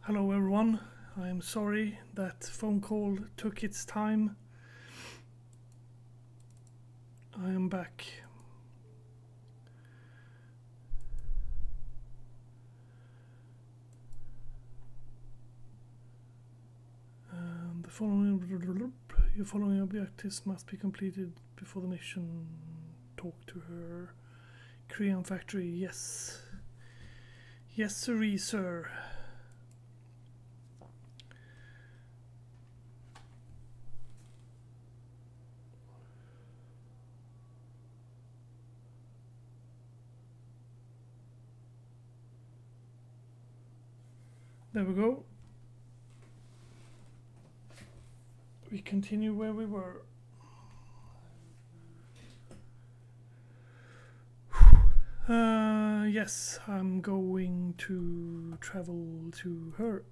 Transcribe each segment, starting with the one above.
Hello everyone, I am sorry that phone call took its time. I am back. The following objectives must be completed before the mission. Talk to her. Korean factory, yes. Yes, sirree, sir. There we go. We continue where we were. Yes, I'm going to travel to her.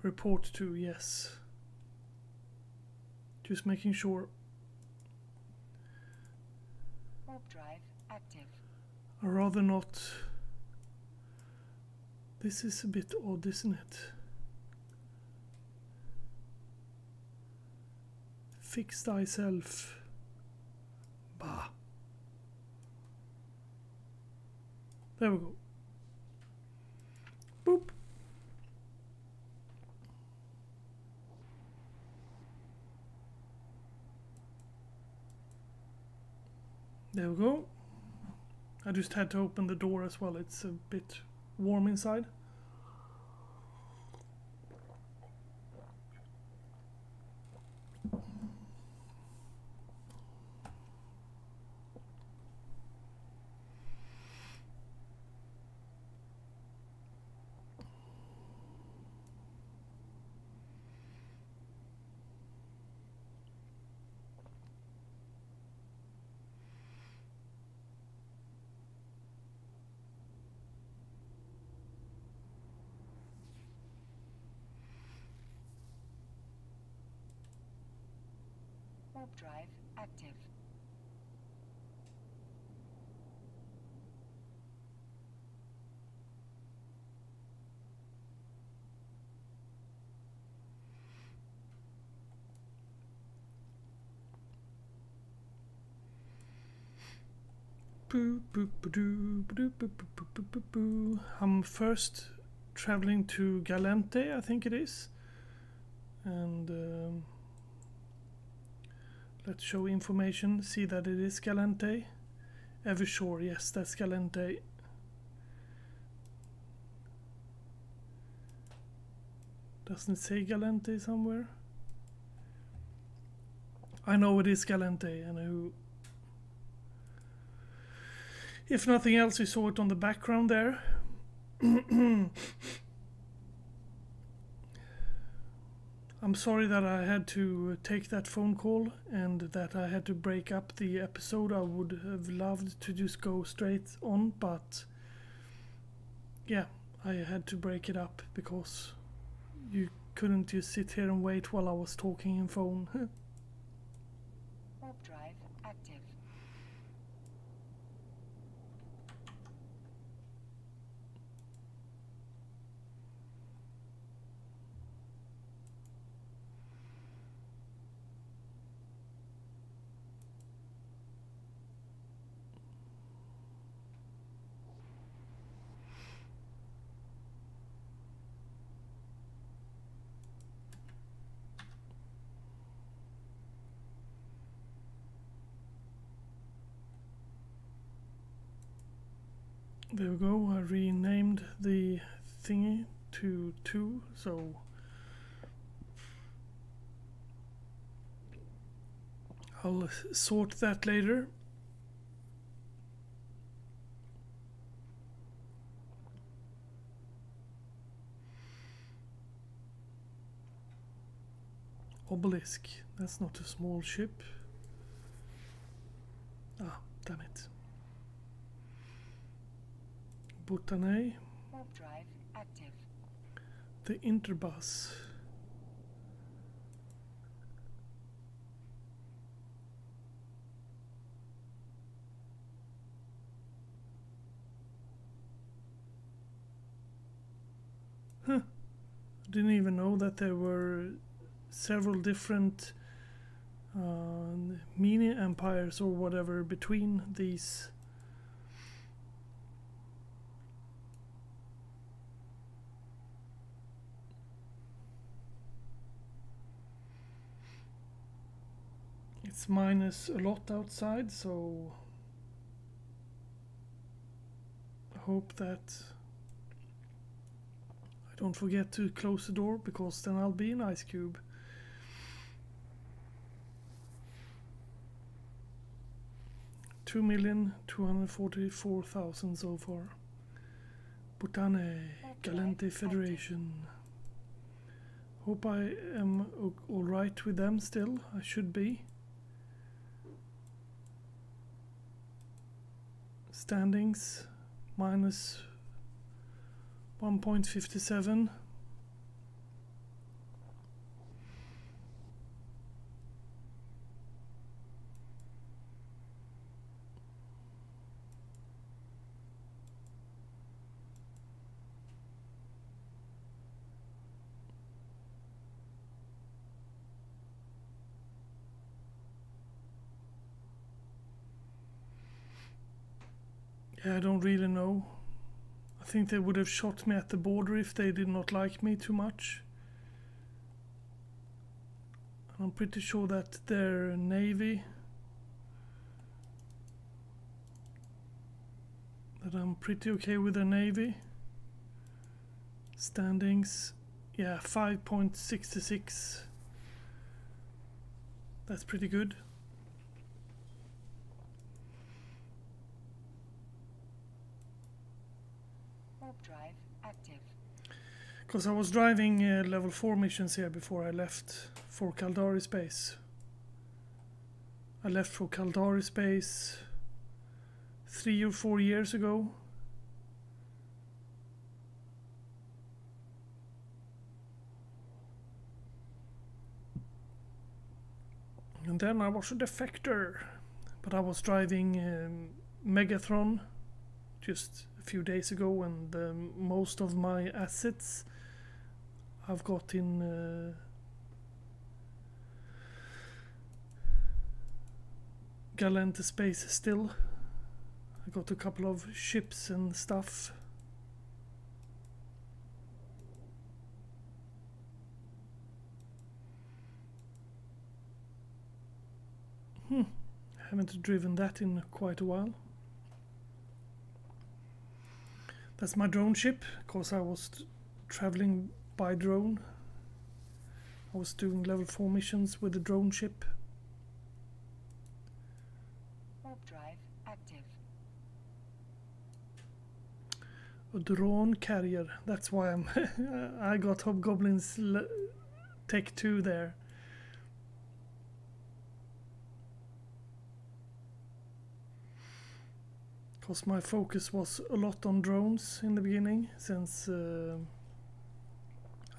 Report to, yes. Just making sure. Warp drive active. I'd rather not. This is a bit odd, isn't it? Fix thyself. Bah. There we go. Boop. There we go. I just had to open the door as well. It's a bit warm inside. Warp drive active. I'm first traveling to Galente, I think it is. And let's show information. See that it is Galente. Evershore, yes, that's Galente. Doesn't it say Galente somewhere? I know it is Galente, and who. If nothing else, we saw it on the background there. I'm sorry that I had to take that phone call and that I had to break up the episode. I would have loved to just go straight on, but yeah, I had to break it up because you couldn't just sit here and wait while I was talking in phone. Warp drive active. There we go, I renamed the thingy to 2, so I'll sort that later. Obelisk, that's not a small ship. Ah, damn it. Bhutanay. Warp drive active. The Interbus. Didn't even know that there were several different mini empires or whatever between these. It's minus a lot outside, so I hope that I don't forget to close the door, because then I'll be an ice cube. $2,244,000 so far. Bhutane, Galente Federation. Hope I am alright with them still. I should be. Standings minus 1.57. Yeah, I don't really know. I think they would have shot me at the border if they did not like me too much. And I'm pretty sure that their navy, that I'm pretty okay with their navy. Standings, yeah, 5.66. That's pretty good. Warp drive active. Because I was driving level 4 missions here before I left for Caldari Space. I left for Caldari Space 3 or 4 years ago. And then I was a defector. But I was driving Megathron just a few days ago, and most of my assets I've got in Galente Space still. I got a couple of ships and stuff. Haven't driven that in quite a while. That's my drone ship, because I was traveling by drone. I was doing level 4 missions with the drone ship. Warp drive active. A drone carrier. That's why I'm I got Hobgoblin's Tech 2 there. Because my focus was a lot on drones in the beginning, since I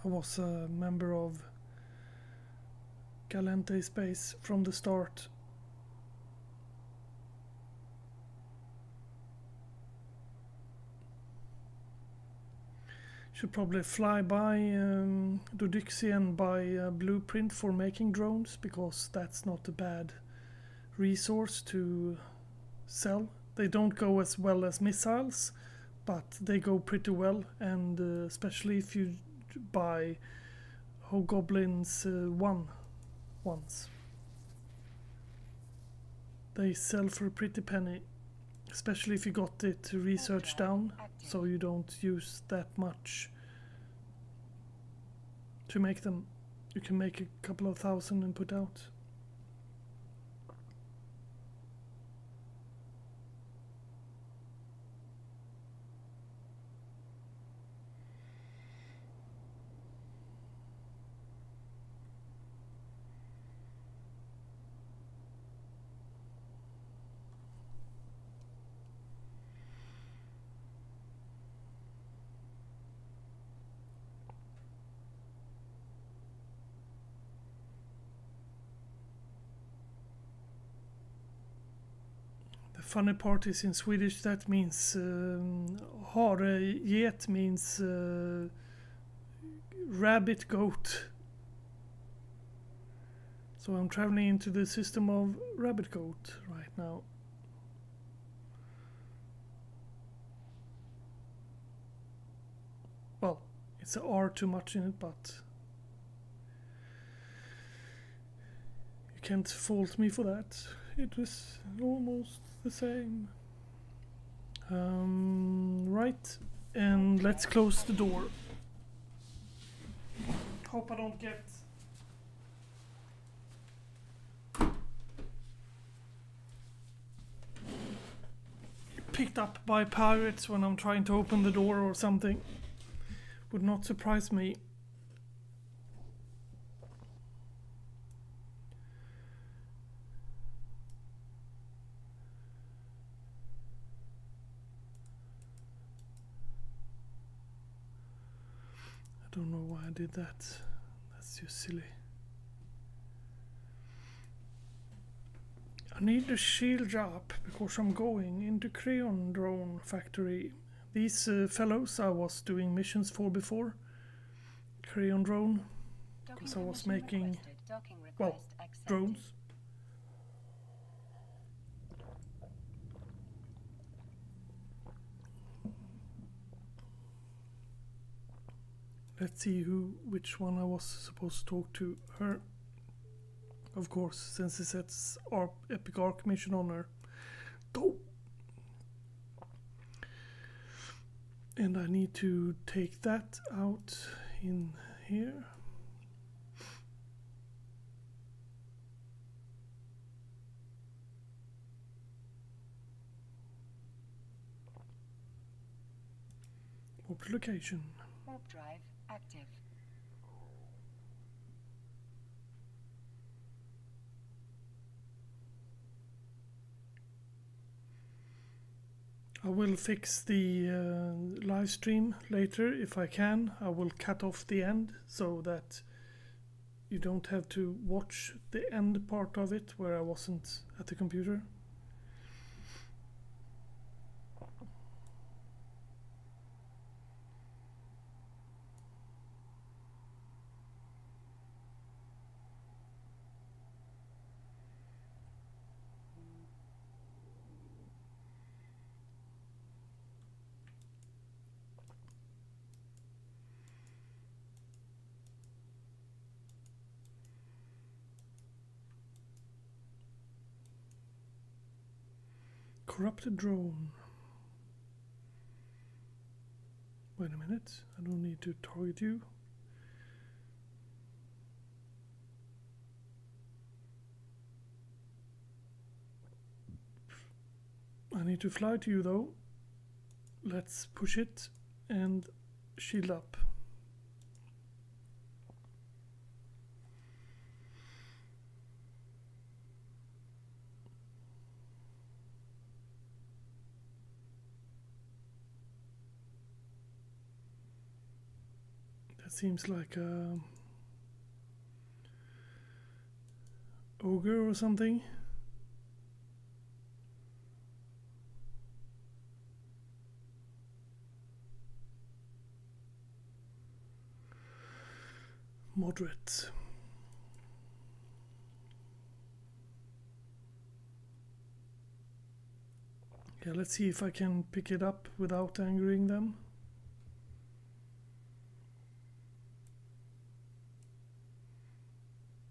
was a member of Galente Space from the start. Should probably fly by Dodixie and buy a blueprint for making drones, because that's not a bad resource to sell. They don't go as well as missiles, but they go pretty well, and especially if you buy Hobgoblins 1 ones. They sell for a pretty penny, especially if you got it researched down, so you don't use that much to make them. You can make a couple of thousand and put out. Funny part is in Swedish that means hareget means rabbit goat. So I'm traveling into the system of rabbit goat right now. Well, it's a R too much in it, but you can't fault me for that. It was almost the same. Right, and let's close the door. Hope I don't get picked up by pirates when I'm trying to open the door or something. Would not surprise me. I don't know why I did that. That's just silly. I need the shield up because I'm going into Crayon Drone Factory. These fellows I was doing missions for before. Crayon Drone. Because I was making, well, drones. Let's see which one I was supposed to talk to. Her. Of course, since it says our Epic Arc mission on her. Go! And I need to take that out in here. Warp location. Warp drive active. I will fix the live stream later if I can. I will cut off the end so that you don't have to watch the end part of it where I wasn't at the computer. Corrupted drone. Wait a minute, I don't need to target you. I need to fly to you though. Let's push it and shield up. That seems like a ogre or something. Moderate. Yeah, let's see if I can pick it up without angering them.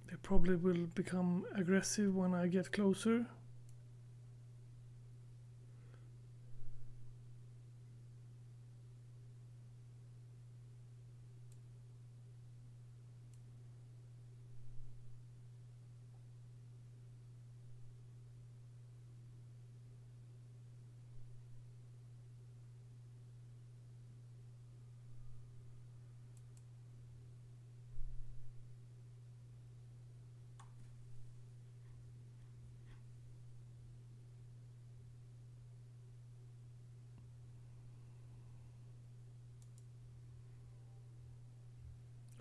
They probably will become aggressive when I get closer.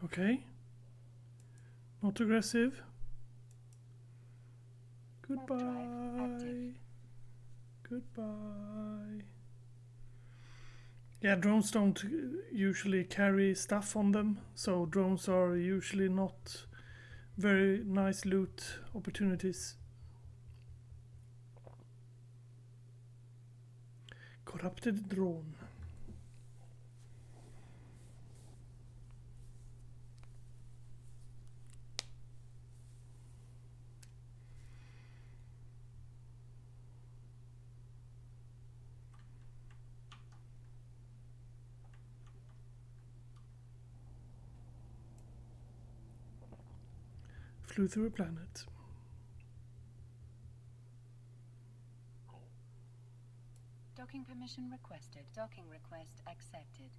Okay. Not aggressive. Goodbye. Goodbye. Yeah, drones don't usually carry stuff on them, so drones are usually not very nice loot opportunities. Corrupted drone. Flew through a planet. Docking permission requested. Docking request accepted.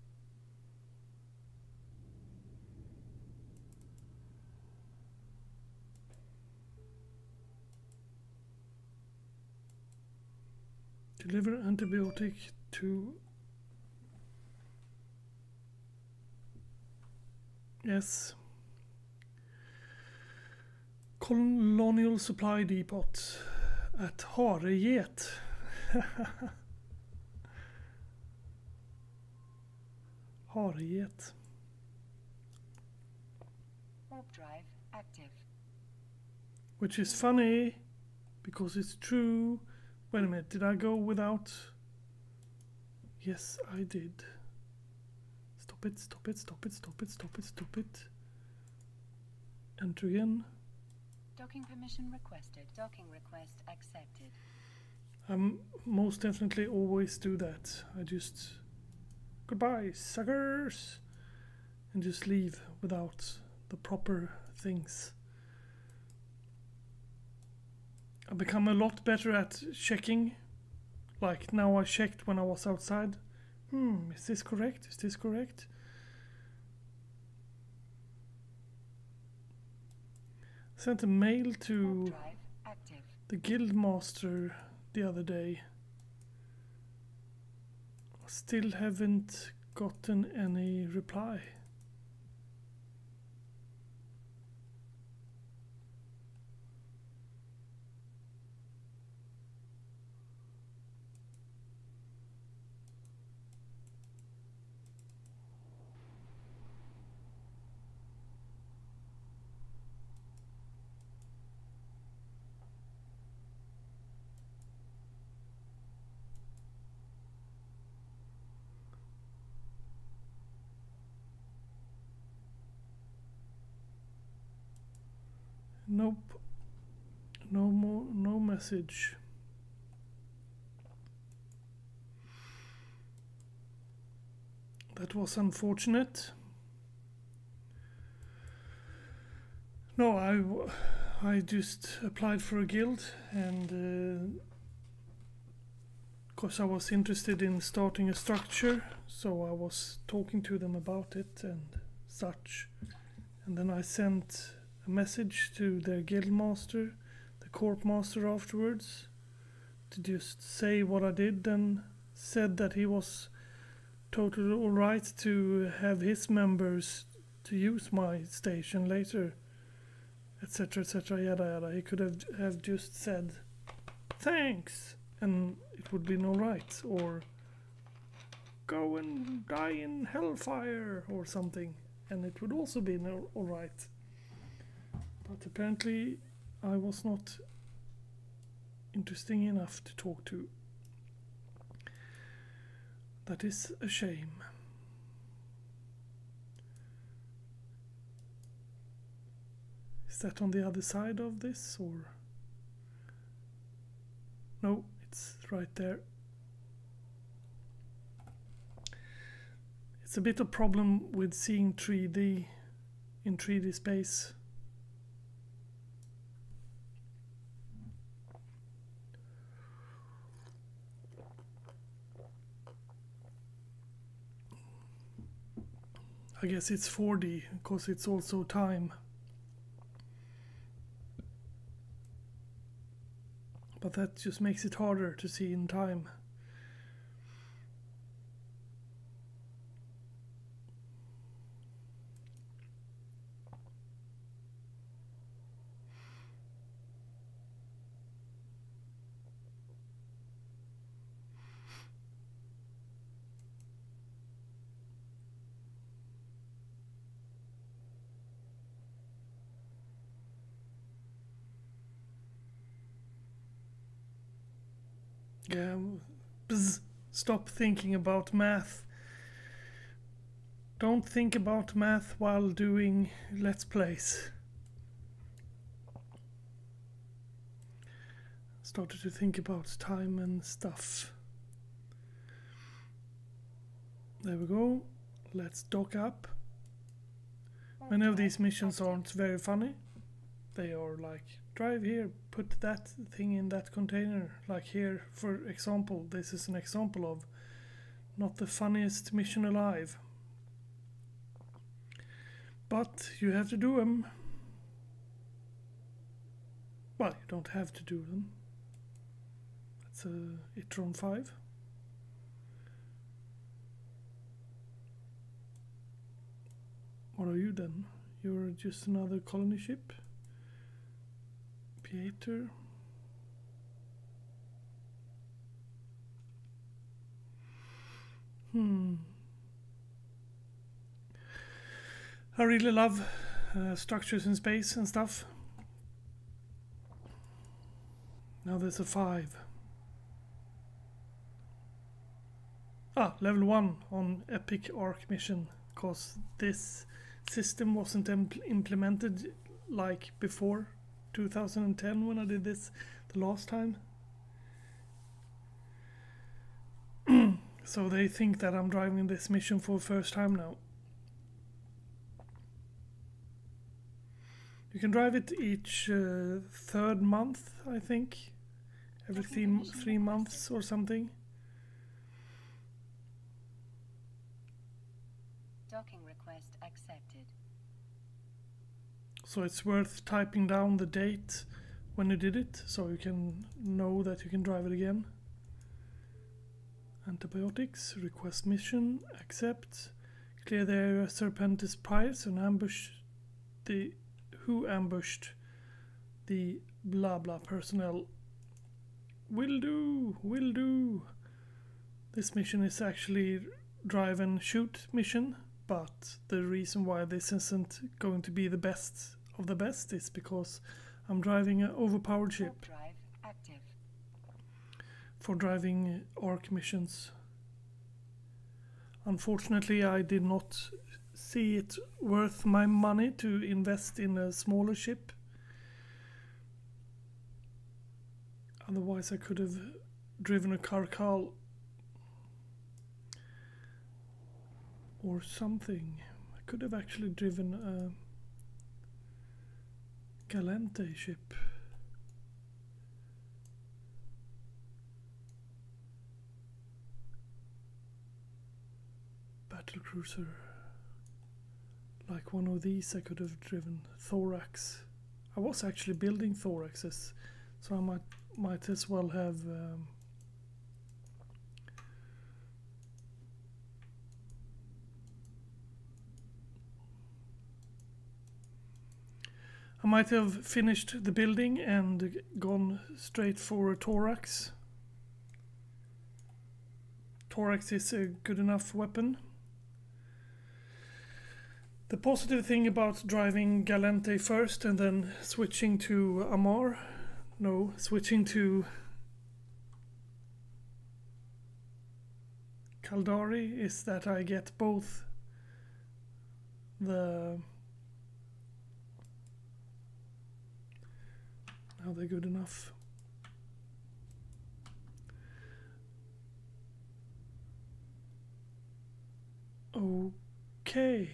Deliver antibiotic to... Yes. Colonial Supply Depot at Hareget. Hareget. Warp drive active. Which is funny because it's true. Wait a minute, did I go without? Yes, I did. Stop it, stop it, stop it, stop it, stop it, stop it. Enter again. Docking permission requested. Docking request accepted. Most definitely always do that. I just... Goodbye, suckers! And just leave without the proper things. I've become a lot better at checking. Like now I checked when I was outside. Is this correct? Is this correct? Sent a mail to the guild master the other day. Still haven't gotten any reply. Nope. No message. That was unfortunate. No, I just applied for a guild, and because I was interested in starting a structure, so I was talking to them about it and such. And then I sent a message to their guild master, the corp master afterwards, to just say what I did, and said that he was totally alright to have his members to use my station later, etc, etc, yada yada. He could have just said thanks and it would be alright, or go and die in hellfire or something, and it would also be alright. But apparently I was not interesting enough to talk to. That is a shame. Is that on the other side of this, or? No, it's right there. It's a bit of problem with seeing 3D in 3D space. I guess it's 4D because it's also time. But that just makes it harder to see in time. Yeah, stop thinking about math. Don't think about math while doing Let's Plays. Started to think about time and stuff. There we go. Let's dock up. Many of these missions aren't very funny. They are like, drive here, put that thing in that container. Like here, for example, this is an example of not the funniest mission alive. But you have to do them. Well, you don't have to do them. That's a Itron 5. What are you then? You're just another colony ship? Pieter? I really love structures in space and stuff. Now there's a 5. Level 1 on Epic Arc mission, because this system wasn't implemented like before 2010 when I did this the last time. So they think that I'm driving this mission for the first time now. You can drive it each third month, I think. Every 3 months or something. Docking request accepted. So it's worth typing down the date when you did it, so you can know that you can drive it again. Antibiotics, request mission, accept. Clear the area Serpentis Pirates and ambush the who ambushed the blah blah personnel. Will do, will do. This mission is actually drive and shoot mission, but the reason why this isn't going to be the best of the best is because I'm driving an overpowered ship. Drive active. For driving ARC missions. Unfortunately, I did not see it worth my money to invest in a smaller ship. Otherwise I could have driven a Carcal or something. I could have actually driven a Galante ship. Battlecruiser. Like one of these I could have driven. Thorax. I was actually building Thoraxes, so I might as well have I might have finished the building and gone straight for a Thorax. Thorax is a good enough weapon. The positive thing about driving Galante first and then switching to switching to Caldari is that I get both the... Are they good enough? Okay.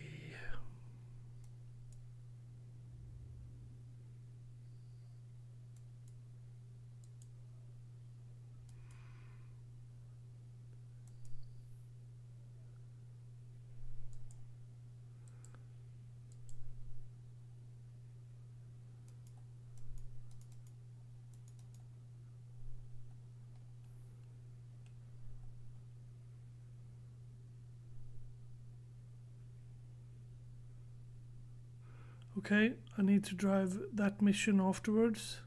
Okay, I need to drive that mission afterwards,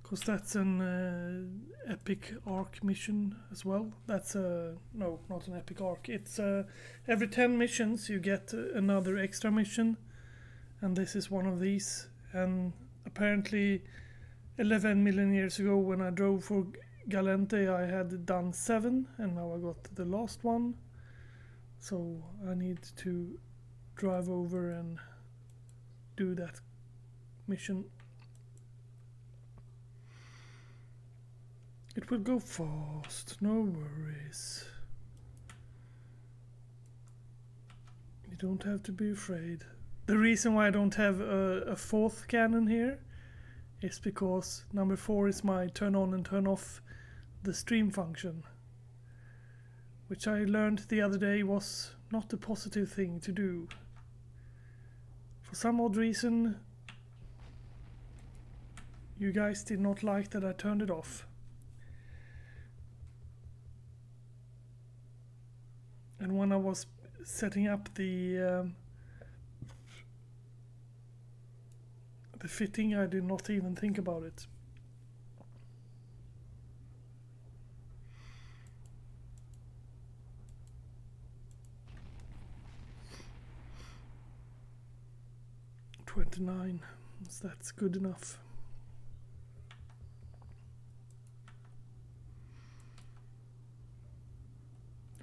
because that's an Epic Arc mission as well. That's no, not an Epic Arc. It's every 10 missions you get another extra mission, and this is one of these. And apparently 11 million years ago when I drove for Galente I had done 7 and now I got the last one. So I need to drive over and do that mission. It will go fast, no worries. You don't have to be afraid. The reason why I don't have a 4th cannon here is because number 4 is my turn on and turn off the stream function, which I learned the other day was not a positive thing to do. For some odd reason, you guys did not like that I turned it off. And when I was setting up the fitting, I did not even think about it. $29, so that's good enough.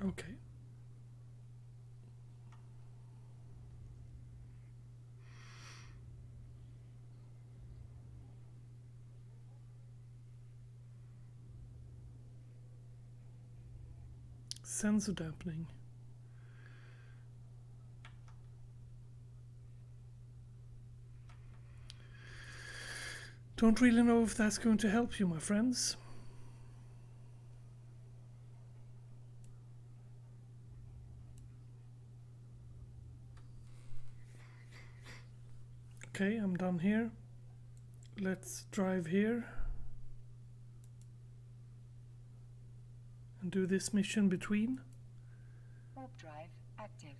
Okay. Sensor dampening. Don't really know if that's going to help you, my friends. Okay, I'm done here. Let's drive here and do this mission between. Warp drive active.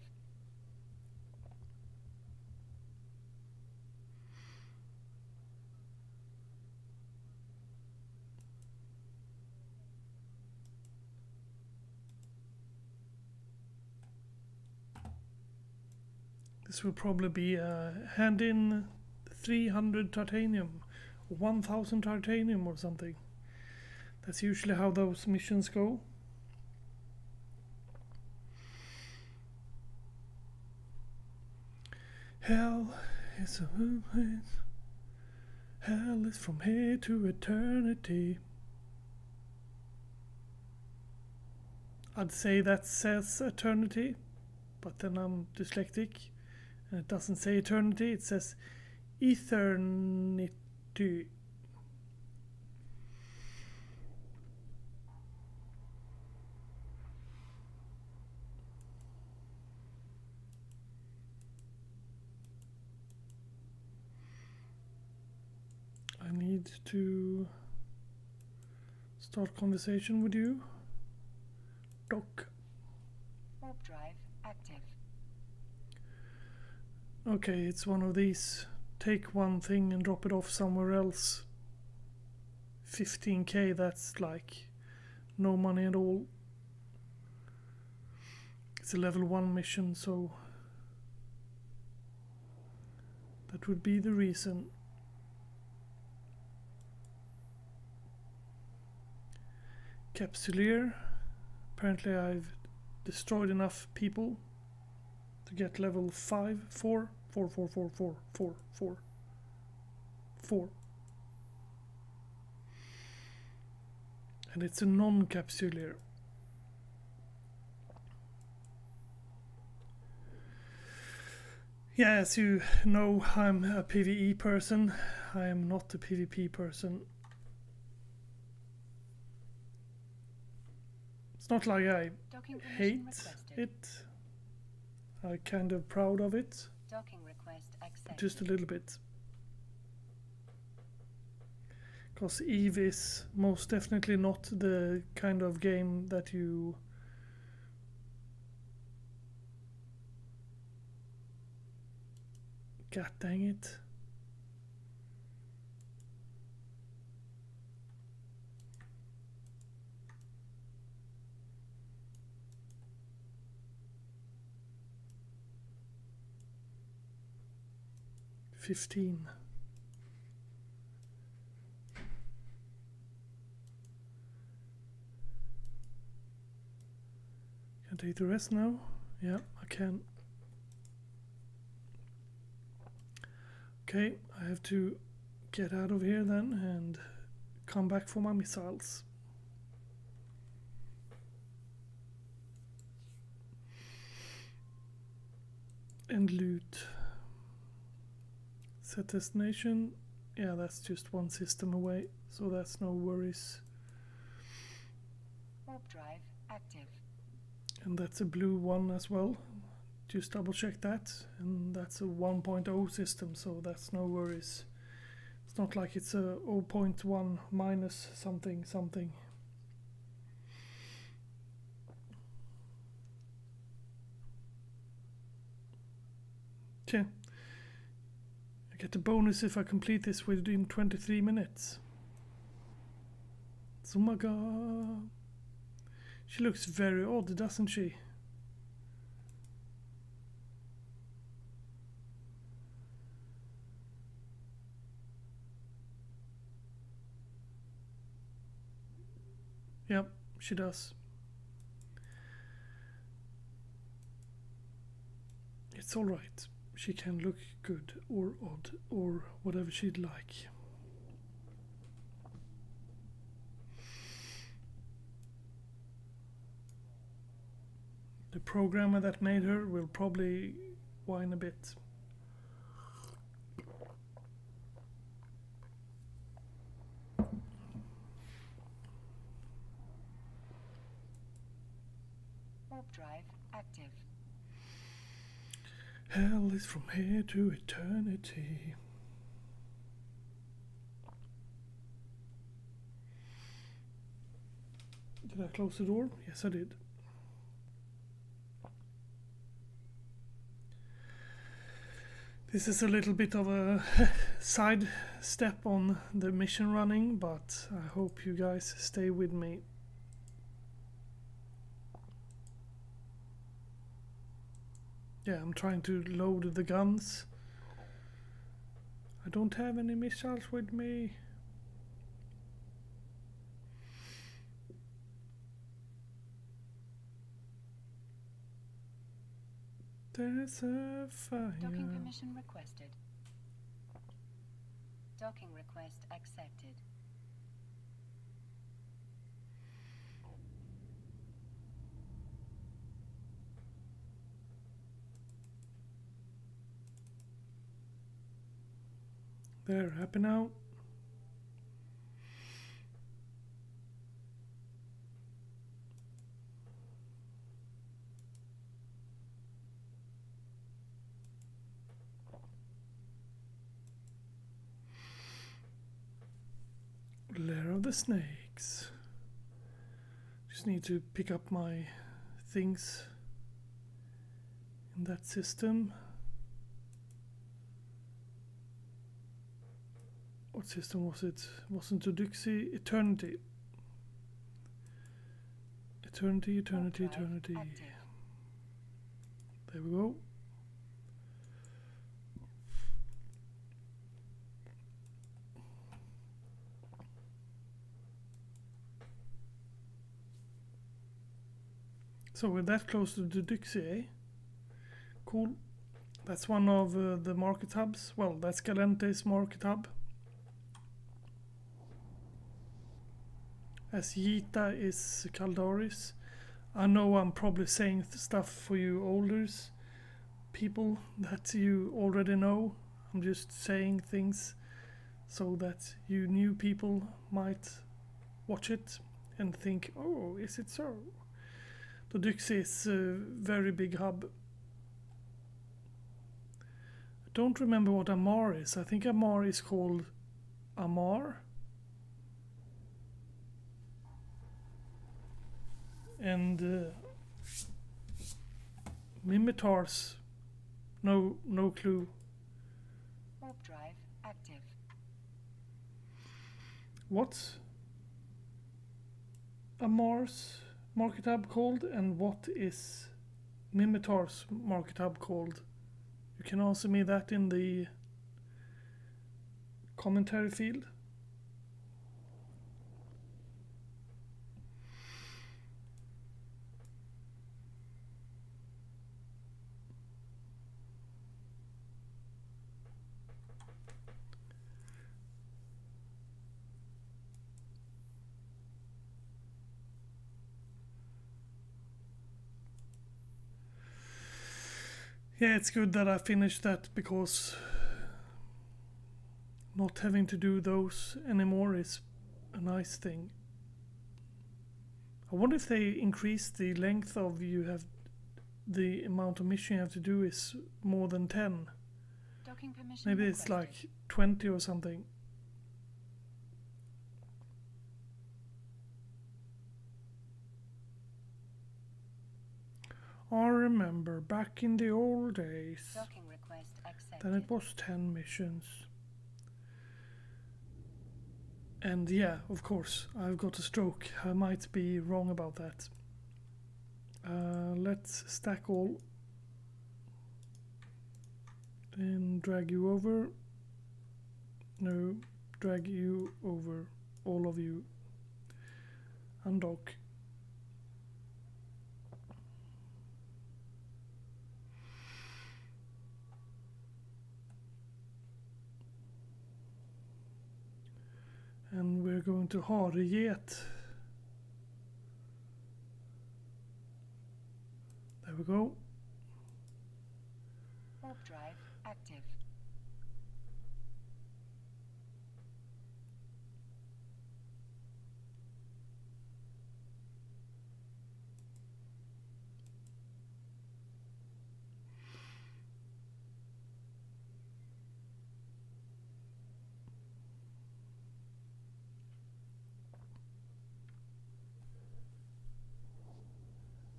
This will probably be hand in 300 titanium, 1000 titanium or something. That's usually how those missions go. Hell is a place. Hell is from here to eternity. I'd say that says eternity, but then I'm dyslexic and it doesn't say eternity, it says eternity. I need to start conversation with you. Doc. Warp drive active. Okay, it's one of these. Take one thing and drop it off somewhere else. 15k, that's like no money at all. It's a level 1 mission, so that would be the reason. Capsuleer. Apparently I've destroyed enough people to get level 5, 4, 4, 4, 4, 4, 4, 4, 4. And it's a non-capsuleer. Yeah, as you know, I'm a PvE person. I am not a PvP person. It's not like I hate it. I'm kind of proud of it. Docking request accepted. Just a little bit. Because EVE is most definitely not the kind of game that you God dang it. $15. Can I take the rest now? Yeah, I can. Okay, I have to get out of here then and come back for my missiles. And loot. Set destination. Yeah, that's just one system away, so that's no worries. Warp drive active. And that's a blue one as well. Just double check that. And that's a 1.0 system, so that's no worries. It's not like it's a 0.1 minus something something. Okay. I get the bonus if I complete this within 23 minutes. Zumaga. She looks very odd, doesn't she? Yep, she does. It's alright. She can look good or odd or whatever she'd like. The programmer that made her will probably whine a bit. Warp drive active. Hell is from here to eternity. Did I close the door? Yes, I did. This is a little bit of a side step on the mission running, but I hope you guys stay with me. Yeah, I'm trying to load the guns. I don't have any missiles with me. There's a fire. Docking permission requested. Docking request accepted. There, happy now? Lair of the Snakes. Just need to pick up my things in that system. What system was it? Wasn't it Dixie? Eternity. Eternity, eternity, eternity. Active. There we go. So we're that close to the Dixie, eh? Cool. That's one of the market hubs. Well, that's Galente's market hub. As Yita is Caldaris. I know I'm probably saying stuff for you older people that you already know. I'm just saying things so that you new people might watch it and think, oh, is it so? The Dixie is a very big hub. I don't remember what Amar is. I think Amar is called Amar. And Mimitars, no clue. Warp drive active. What's Amar's market hub called, and what is Mimitar's market hub called? You can answer me that in the commentary field. Yeah, it's good that I finished that, because not having to do those anymore is a nice thing. I wonder if they increase the length of the amount of mission you have to do is more than 10. Docking permission Maybe it's requested. like 20 or something. I remember back in the old days, Docking request accepted. then it was 10 missions. And yeah, of course, I've got a stroke. I might be wrong about that. Let's stack all. And drag you over. No, drag you over. All of you. Undock. And we're going to Hareget. There we go. Warp drive active.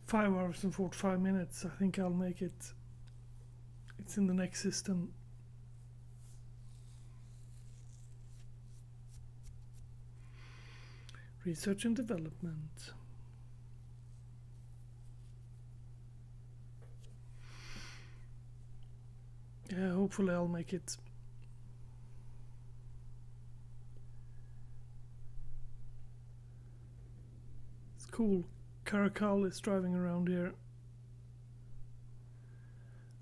Five hours and 45 minutes. I think I'll make it. It's in the next system. Research and development. Yeah, hopefully I'll make it. It's cool. Caracal is driving around here.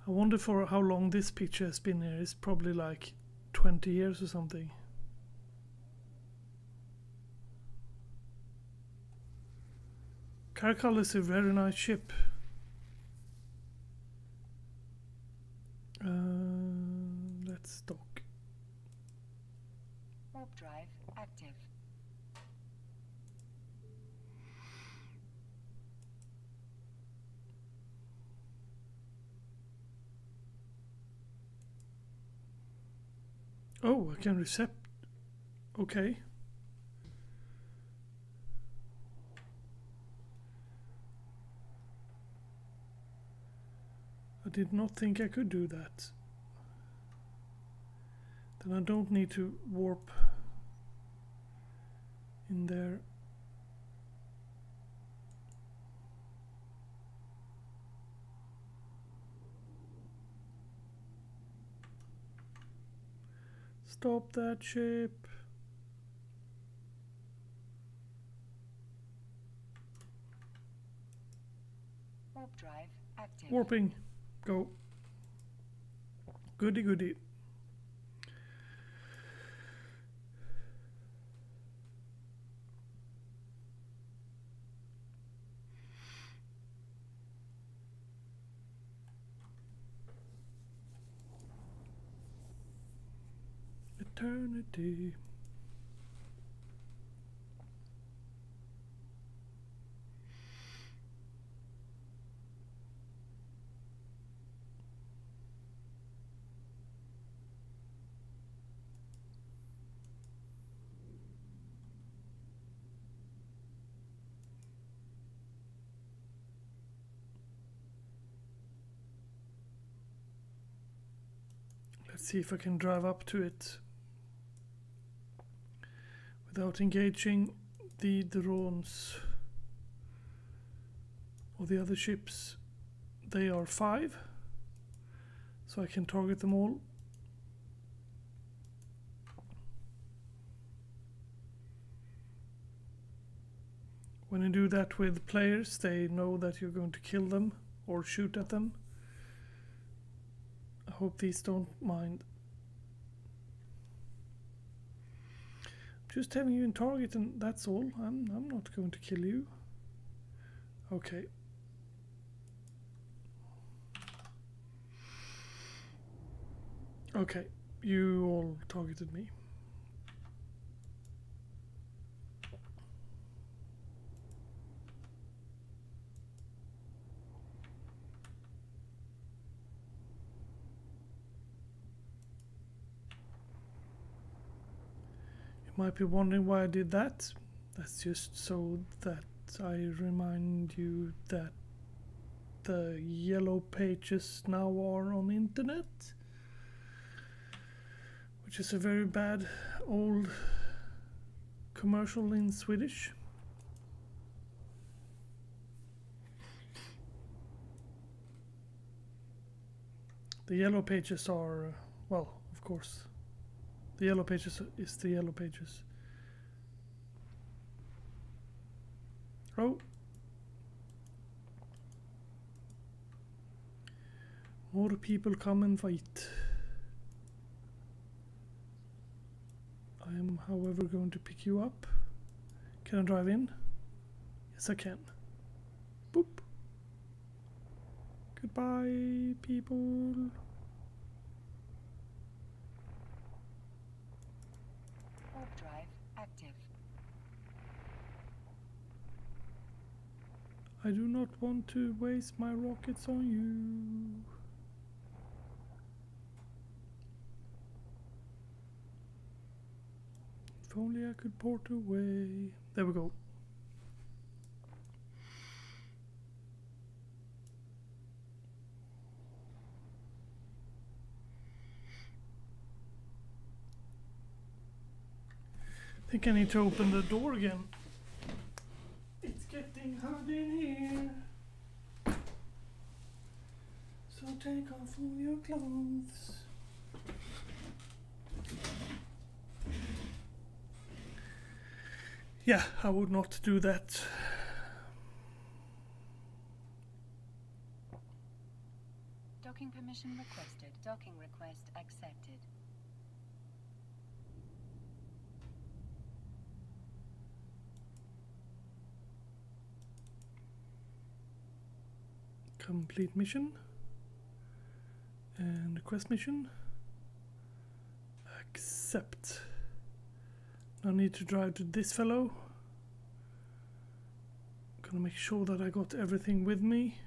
I wonder for how long this picture has been here. It's probably like 20 years or something. Caracal is a very nice ship. Let's dock. Warp drive active. Oh, I can reset. Okay. I did not think I could do that. Then I don't need to warp in there. Stop that ship. Warp drive active. Warping. Go. Goody goody. Eternity. Let's see if I can drive up to it without engaging the drones or the other ships. They are 5, so I can target them all. When you do that with players, they know that you're going to kill them or shoot at them. I hope these don't mind. Just having you in target and that's all. I'm not going to kill you. Okay. Okay, you all targeted me. You might be wondering why I did that. That's just so that I remind you that the yellow pages now are on internet, which is a very bad old commercial in Swedish. The yellow pages are, well, of course, the yellow pages is the yellow pages. Oh. More people come and fight. I am, however, going to pick you up. Can I drive in? Yes, I can. Boop. Goodbye, people. Warp drive active. I do not want to waste my rockets on you. If only I could port away. There we go. I think I need to open the door again. It's getting hot in here. So take off all your clothes. Yeah, I would not do that. Docking permission requested. Docking request accepted. Complete mission. And quest mission. Accept. Now I need to drive to this fellow. Gonna make sure that I got everything with me.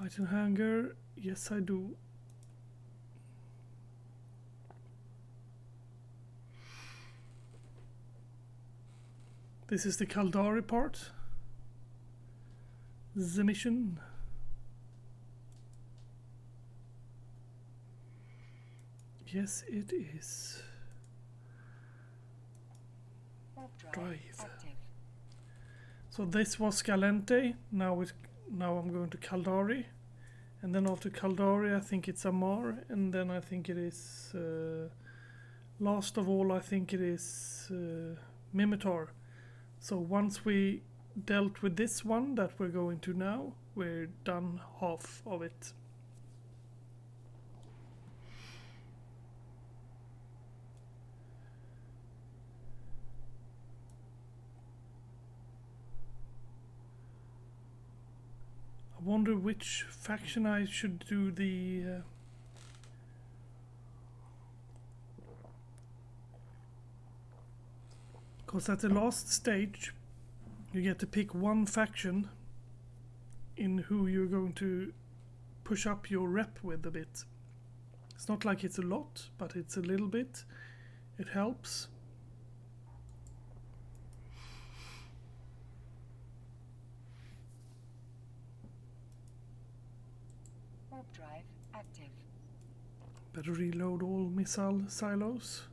Item hangar. Yes, I do. This is the Caldari part. The mission. Yes, it is. Warp Drive. active. So this was Scalente. Now I'm going to Caldari, and then after Caldari I think it's Amar, and then I think it is last of all I think it is Mimitar. So once we dealt with this one that we're going to now, we're done half of it. I wonder which faction I should do the because at the last stage you get to pick one faction in who you're going to push up your rep with a bit. It's not like it's a lot, but it's a little bit. It helps. Warp drive active. Better reload all missile silos.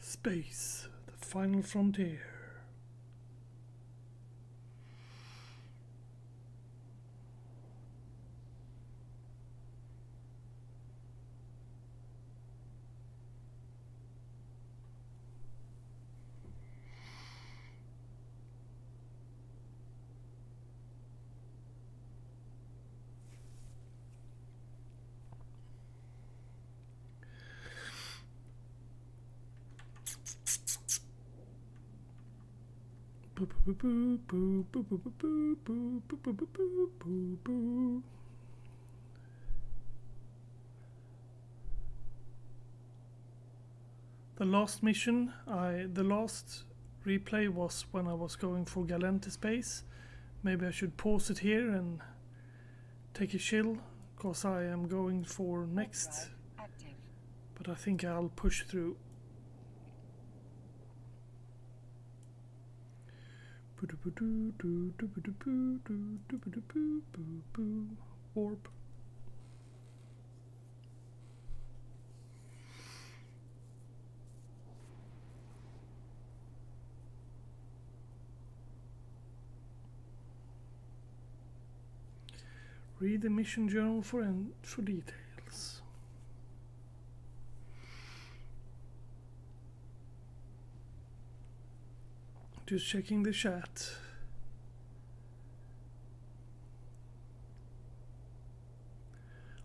Space, the final frontier. The last mission, the last replay was when I was going for Galente Space. Maybe I should pause it here and take a chill, because I am going for next. But I think I'll push through. Warp. Read the mission journal for details. Just checking the chat.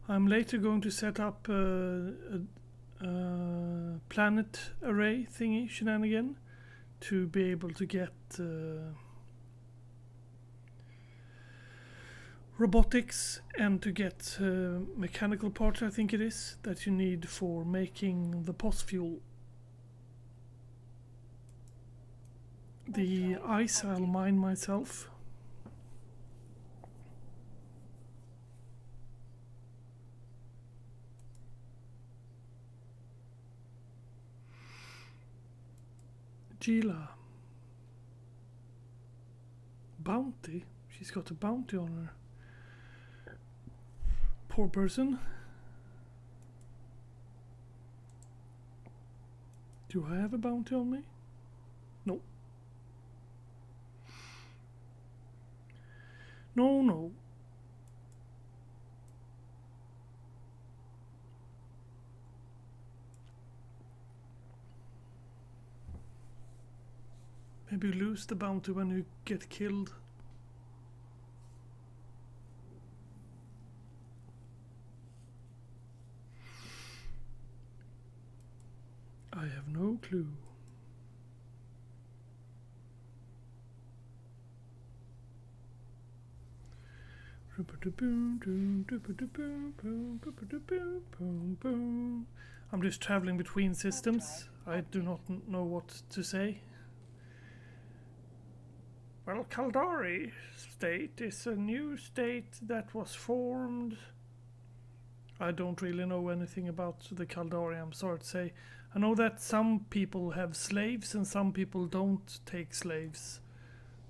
I'm later going to set up a planet array thingy shenanigan to be able to get robotics and to get mechanical parts, I think it is, that you need for making the POS fuel. The ice I'll mine myself. Gila. Bounty? She's got a bounty on her. Poor person. Do I have a bounty on me? No. No. Maybe you lose the bounty when you get killed. I have no clue. I'm just traveling between systems. I do not know what to say. Well, Caldari state is a new state that was formed. I don't really know anything about the Caldari, I'm sorry to say. I know that some people have slaves and some people don't take slaves.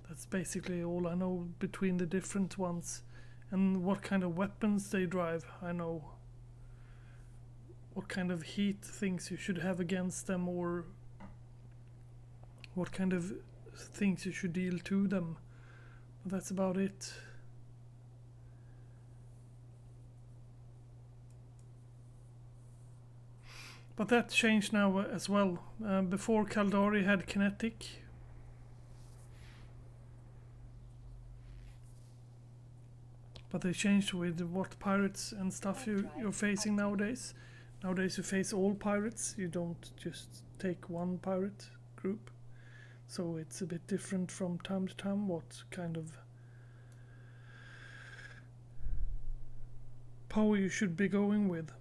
That's basically all I know between the different ones. And what kind of weapons they drive, I know. What kind of heat things you should have against them, or what kind of things you should deal to them. But that's about it. But that changed now as well. Before Caldari had kinetic. But they changed with what pirates and stuff you're facing nowadays. Nowadays you face all pirates. You don't just take one pirate group. So it's a bit different from time to time what kind of power you should be going with.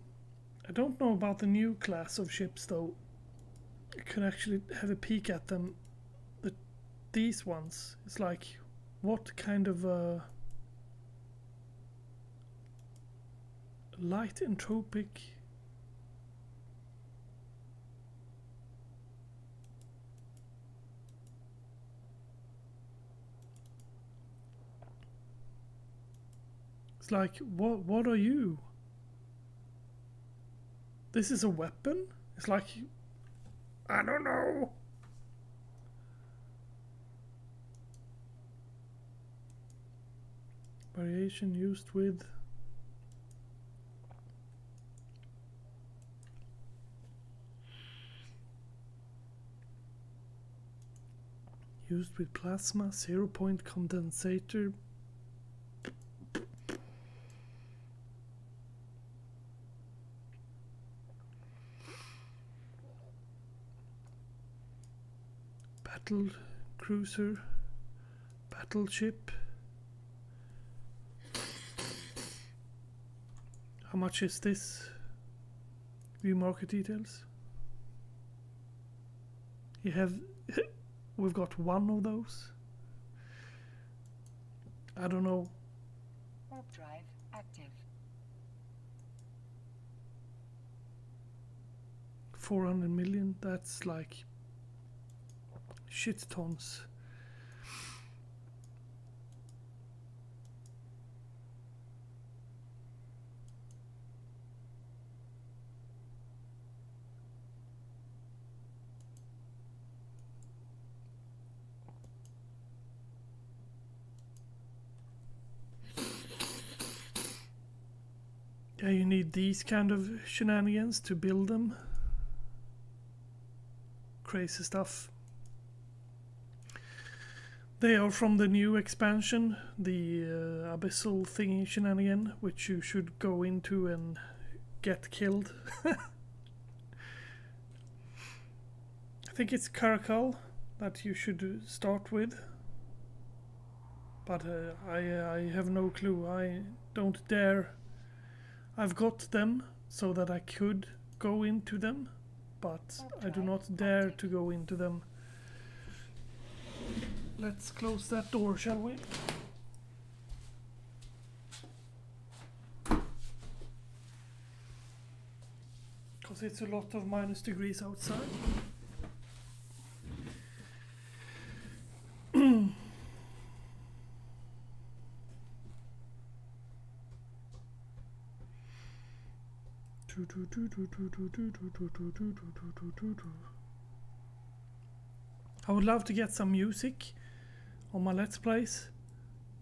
I don't know about the new class of ships though. I could actually have a peek at them. These ones, it's like, what kind of light entropic it's like, what are you? This is a weapon? It's like, I don't know. Variation used with plasma, 0-point condensator. Battle cruiser, battleship. How much is this? View market details. You have we've got one of those. I don't know. Warp drive active. 400 million, that's like shit tons. Yeah, you need these kind of shenanigans to build them. Crazy stuff. They are from the new expansion, the Abyssal thingy shenanigan, which you should go into and get killed. I think it's Caracal that you should start with. But I have no clue. I don't dare. I've got them so that I could go into them, but I do not dare to go into them. Let's close that door, shall we? Because it's a lot of minus degrees outside. I would love to get some music on my Let's Plays,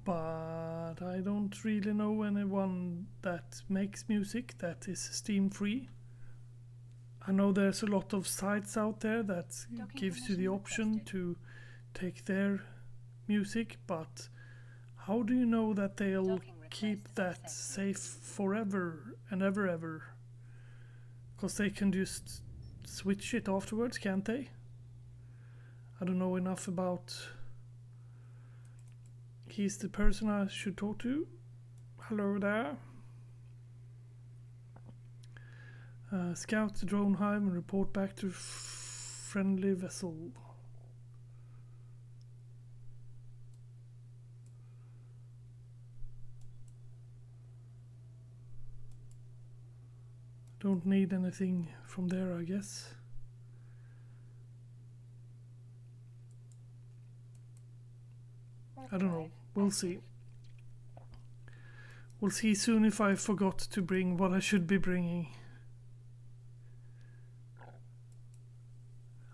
but I don't really know anyone that makes music that is Steam free. I know there's a lot of sites out there that gives you the option to take their music, but how do you know that they'll keep that safe forever and ever? Because they can just switch it afterwards, can't they? I don't know enough about... He's the person I should talk to. Hello there. Scout the drone hive and report back to friendly vessel. Don't need anything from there, I guess. I don't know. We'll see. We'll see soon if I forgot to bring what I should be bringing.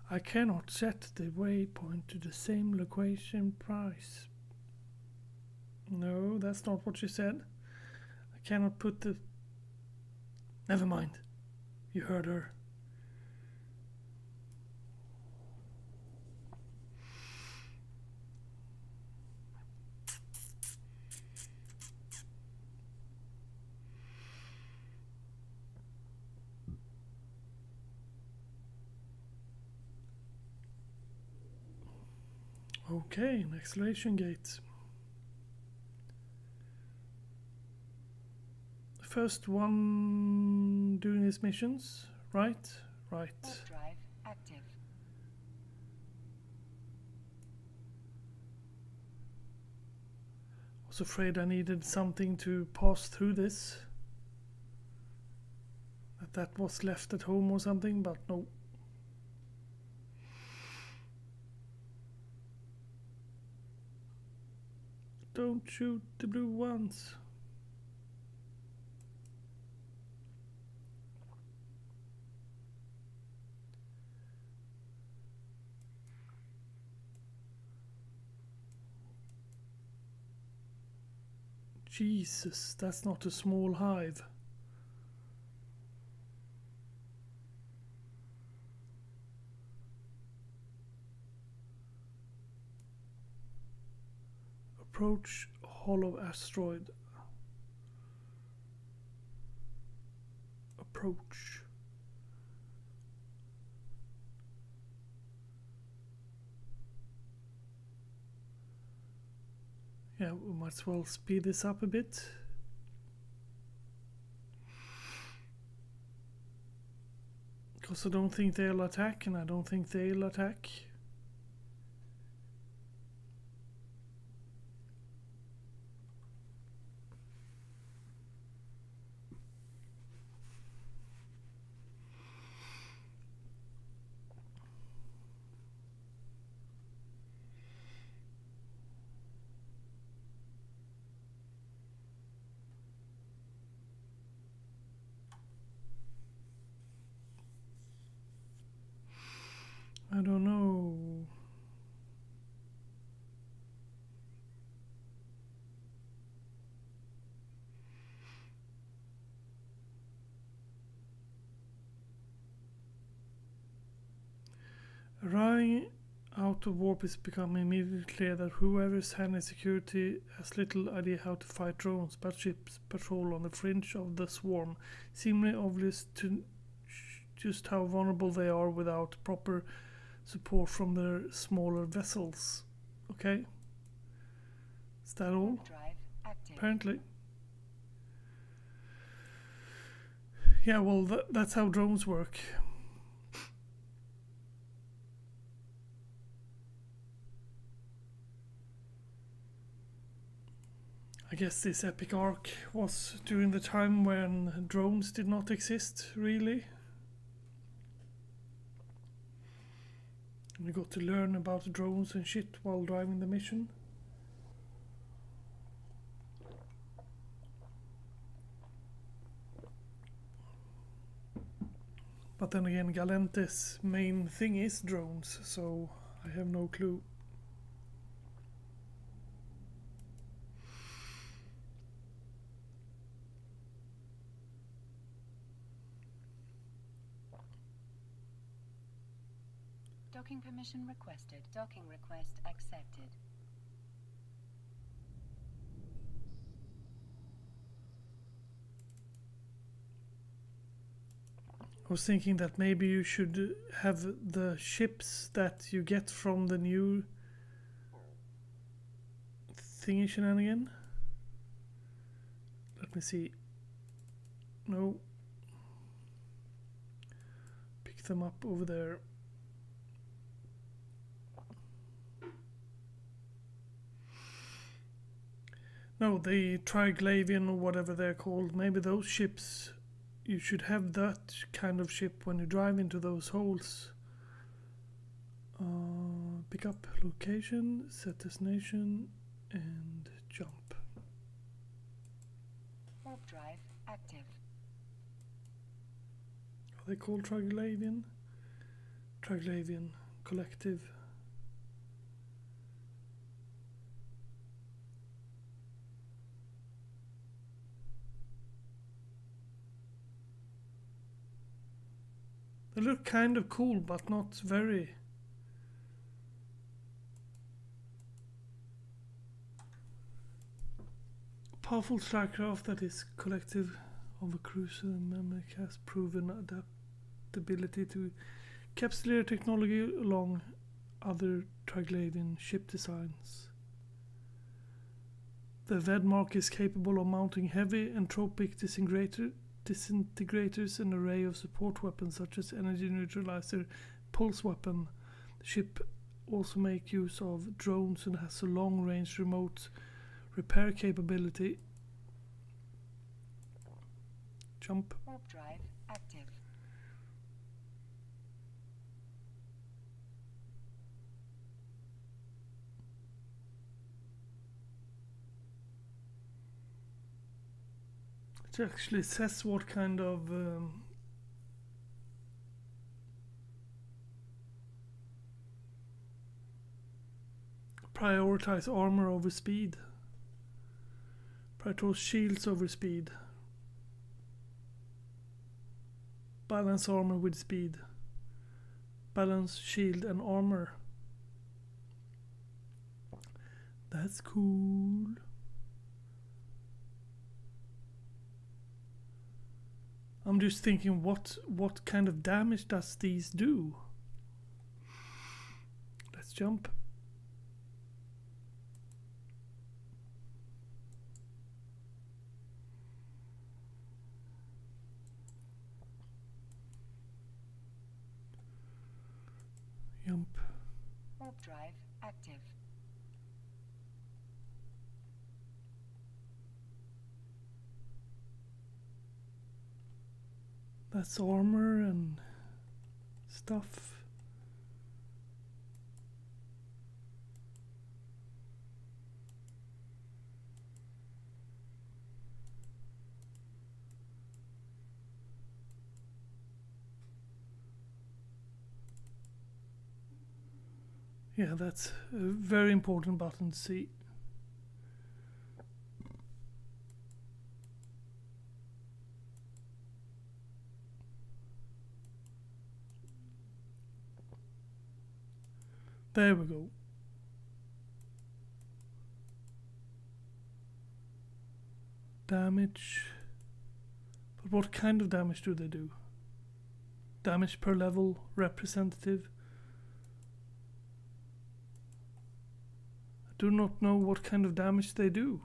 I cannot set the waypoint to the same location price. No, that's not what you said. I cannot put the... Never mind. You heard her. Okay, an acceleration gate. First one doing his missions, right? Right. Warp drive active. Was afraid I needed something to pass through this. That was left at home or something, but no. Don't shoot the blue ones. Jesus, that's not a small hive. Approach hollow asteroid. Approach. Yeah, we might as well speed this up a bit. Because I don't think they'll attack, and I don't think they'll attack. I don't know. Arriving out of warp is becoming immediately clear that whoever's handling security has little idea how to fight drones, but ships patrol on the fringe of the swarm, seemingly obvious to just how vulnerable they are without proper support from their smaller vessels. Okay. Is that all? Drive active. Apparently. Yeah, well, that's how drones work. I guess this epic arc was during the time when drones did not exist, really. We got to learn about drones and shit while driving the mission. But then again, Galente's main thing is drones, so I have no clue. Docking permission requested. Docking request accepted. I was thinking that maybe you should have the ships that you get from the new thingy shenanigan. Let me see. No. Pick them up over there. No, the Triglavian or whatever they're called. Maybe those ships, you should have that kind of ship when you drive into those holes. Pick up location, set destination, and jump. Warp drive active. Are they called Triglavian? Triglavian Collective. They look kind of cool, but not very. Powerful strikecraft that is collective of a cruiser Memek has proven adaptability to capsuleer technology along other Triglavian ship designs. The Vedmark is capable of mounting heavy entropic disintegrators and an array of support weapons such as energy neutralizer, pulse weapon. The ship also makes use of drones and has a long-range remote repair capability. Jump. Warp drive active. It actually says what kind of prioritize armor over speed. Prioritize shields over speed. Balance armor with speed. Balance shield and armor. That's cool. I'm just thinking, what kind of damage does these do? Let's jump. Jump. Warp drive active. That's armor and stuff. Yeah, that's a very important button to see. There we go. Damage. But what kind of damage do they do? Damage per level, representative. I do not know what kind of damage they do.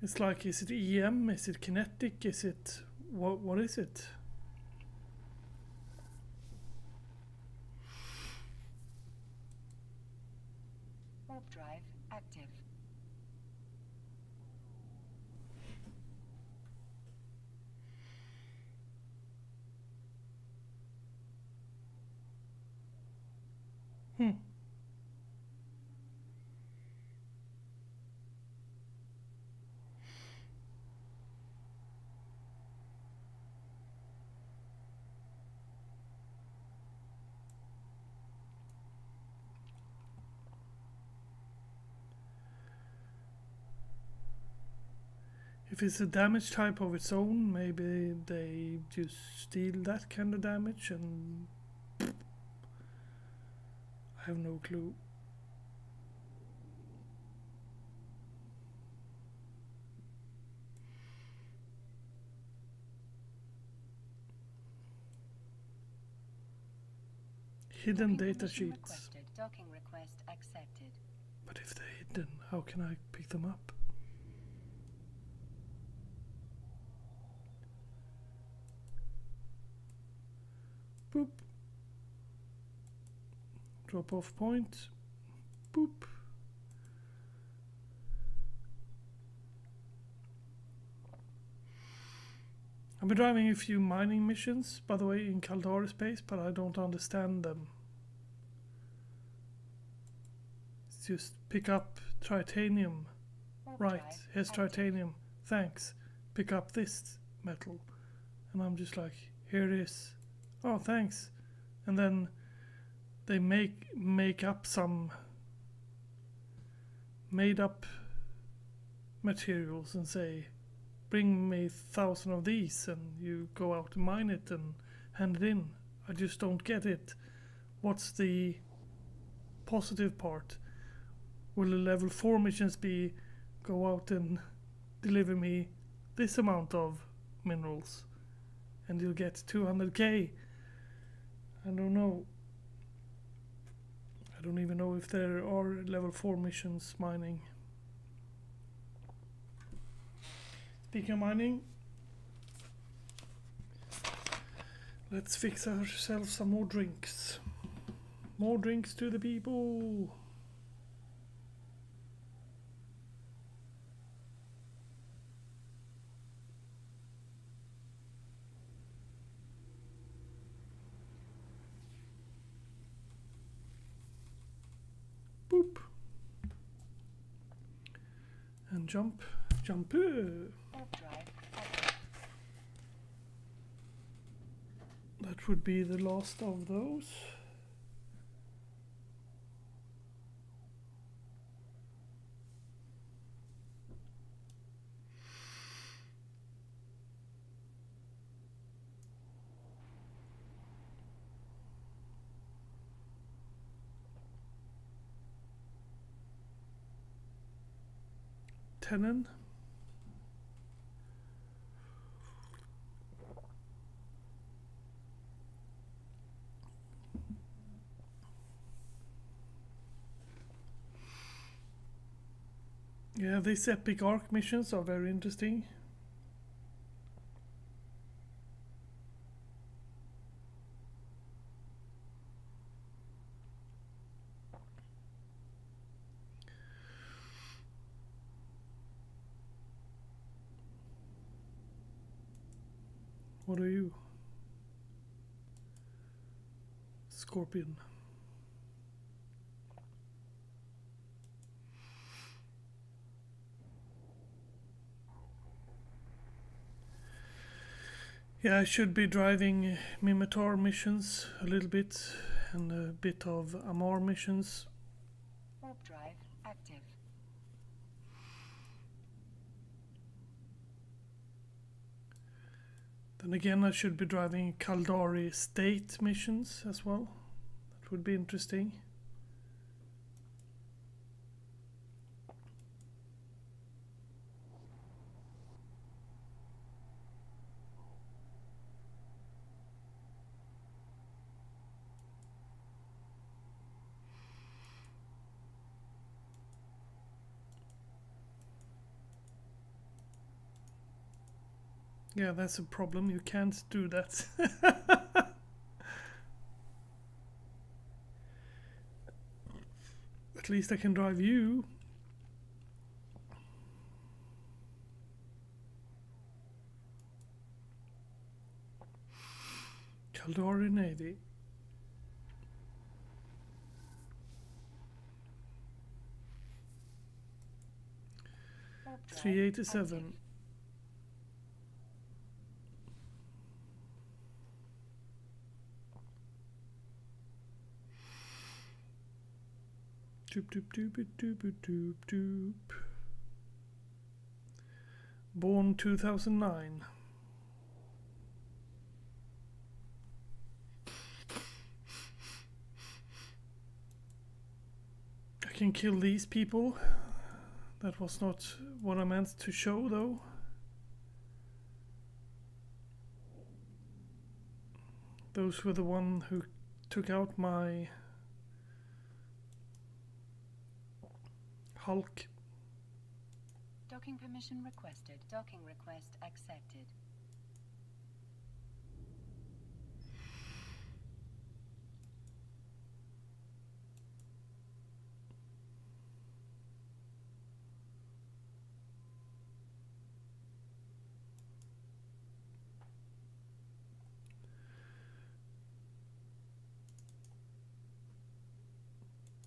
It's like, is it EM? Is it kinetic? Is it... What is it? Warp drive active. If it's a damage type of its own, maybe they just steal that kind of damage and... I have no clue. Hidden Docking data permission sheets. requested. Docking request accepted. But if they're hidden, how can I pick them up? Boop. Drop off point. Boop. I've been driving a few mining missions, by the way, in Caldari space, but I don't understand them. It's just pick up titanium. Warp Right, drive here's active. titanium. Thanks. Pick up this metal. And I'm just like, here it is. Oh, thanks. And then they make up some made up materials and say, bring me 1,000 of these, and you go out and mine it and hand it in. I just don't get it. What's the positive part? Will the level 4 missions be go out and deliver me this amount of minerals and you'll get 200k? I don't know. I don't even know if there are level 4 missions mining. Speaking of mining, let's fix ourselves some more drinks. More drinks to the people. Boop. And jump. Jump. Warp drive active. That would be the last of those. Tenon. Yeah, these epic arc missions are very interesting. What are you? Scorpion. Yeah, I should be driving Mimitar missions a little bit and a bit of Amar missions. Warp drive active. Then again, I should be driving Kaldari State missions as well. That would be interesting. Yeah, that's a problem. You can't do that. At least I can drive you. Kaldari Navy. Warp drive 387. active. Doop doop doop doop doop doop. Born 2009. I can kill these people. That was not what I meant to show though. Those were the one who took out my Hulk. Docking permission requested. Docking request accepted.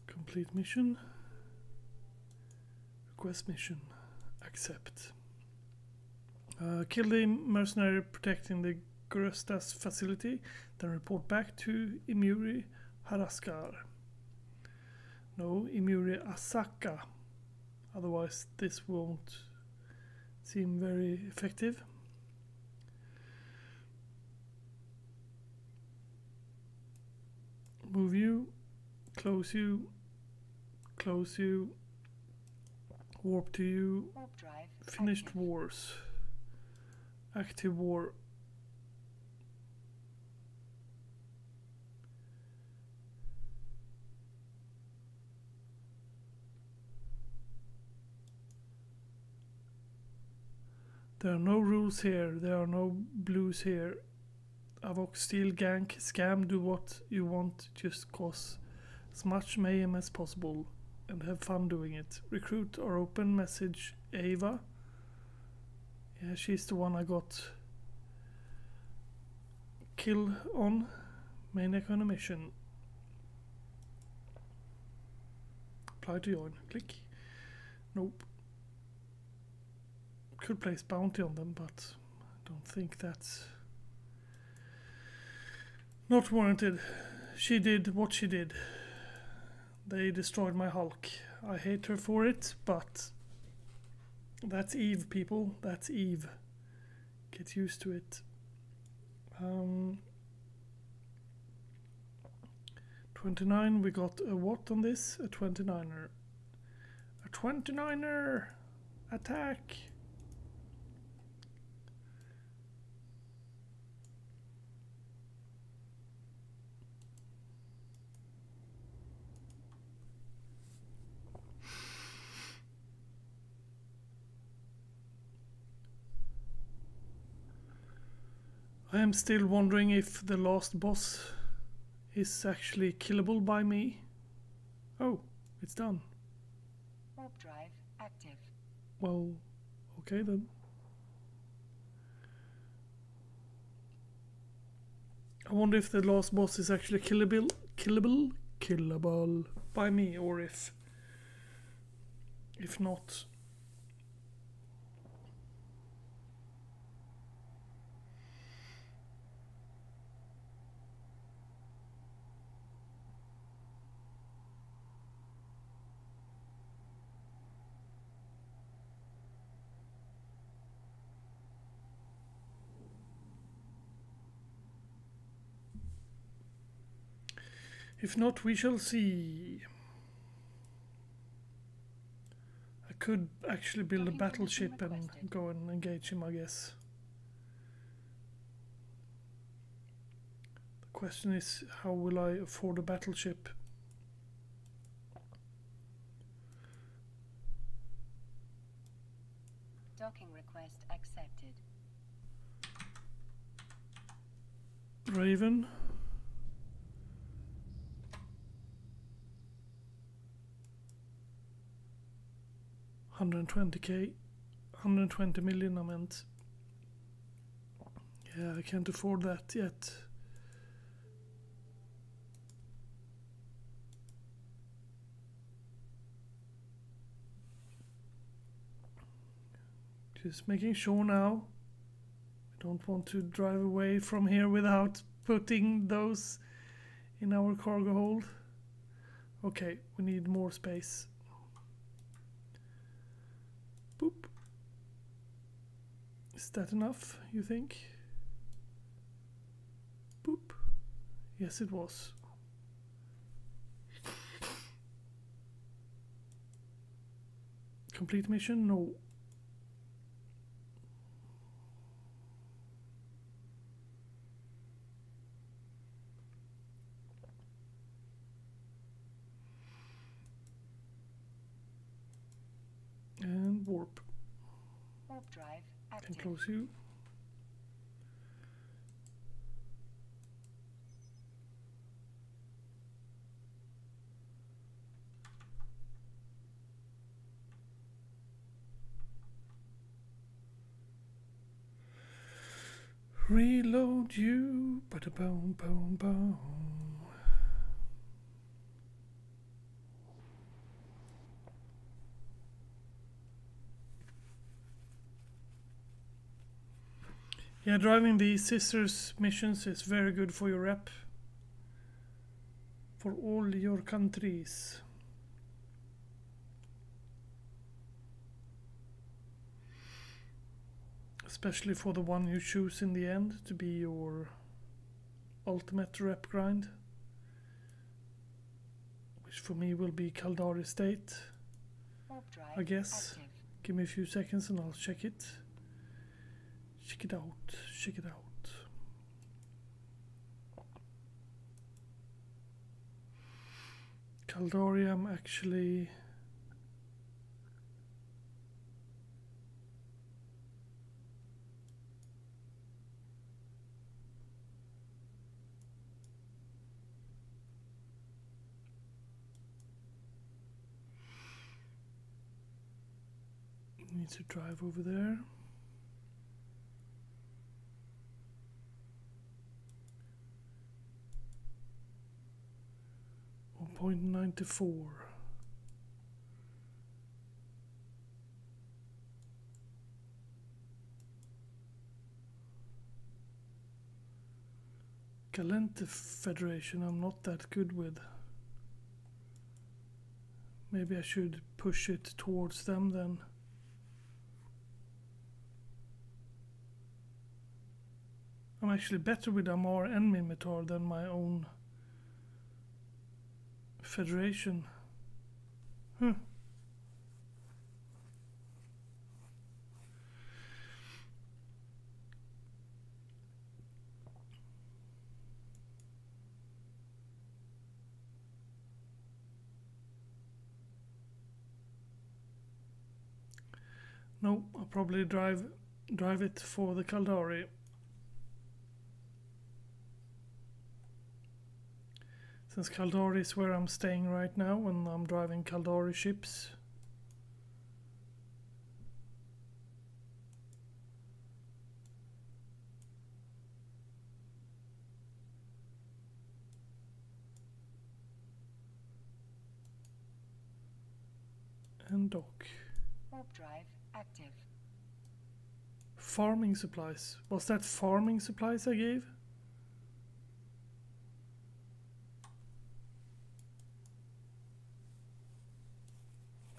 Complete mission. Request mission. Accept. Kill the mercenary protecting the Gurustas facility, then report back to Imuri Haraskar. No, Imuri Asaka. Otherwise this won't seem very effective. Move you, close you, close you, warp to you, Warp drive finished active. wars, active war. There are no rules here, there are no blues here. Avok, steal, gank, scam, do what you want, just cause as much mayhem as possible and have fun doing it. Recruit or open, message Ava. Yeah, she's the one I got kill on. Maniac on a mission. Apply to join. Click. Nope. Could place bounty on them, but I don't think that's not warranted. She did what she did. They destroyed my Hulk. I hate her for it, but that's Eve, people. That's Eve. Get used to it. 29, we got a what on this? A 29er. A 29er! Attack! I am still wondering if the last boss is actually killable by me. Oh, it's done. Warp drive active. Well, okay then. I wonder if the last boss is actually killable by me, or if not. If not, we shall see. I could actually build a battleship and go and engage him, I guess. The question is, how will I afford a battleship? Docking request accepted. Raven. $120K, 120 million I meant. Yeah, I can't afford that yet. Just making sure now. I don't want to drive away from here without putting those in our cargo hold. Okay, we need more space. Boop. Is that enough, you think? Boop. Yes, it was. Complete mission? No. And warp. Warp drive Can active. close you. Reload you. Ba-da-boom, boom, boom. Yeah, driving the Scissors missions is very good for your rep. For all your countries. Especially for the one you choose in the end to be your ultimate rep grind. Which for me will be Caldari State. Warp drive I guess. active. Give me a few seconds and I'll check it. Check it out. Check it out. Caldari, I'm actually... need to drive over there. Oh, 0.94. Galente Federation I'm not that good with. Maybe I should push it towards them then. I'm actually better with Amar and Mimitar than my own federation. No, I'll probably drive it for the Caldari. Since Caldari is where I'm staying right now when I'm driving Caldari ships. dock. Warp drive active. Farming supplies. Was that farming supplies I gave?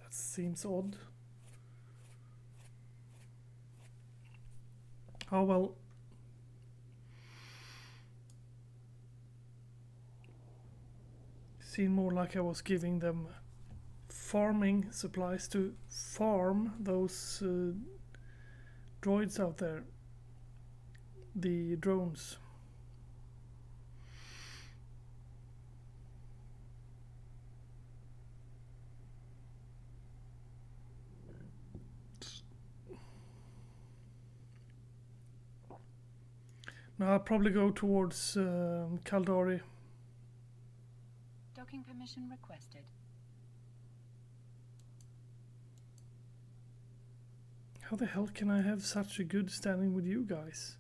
That seems odd. Oh well. Seemed more like I was giving them farming supplies to farm those droids out there. The drones. Now I'll probably go towards Caldari. Docking permission requested. How the hell can I have such a good standing with you guys?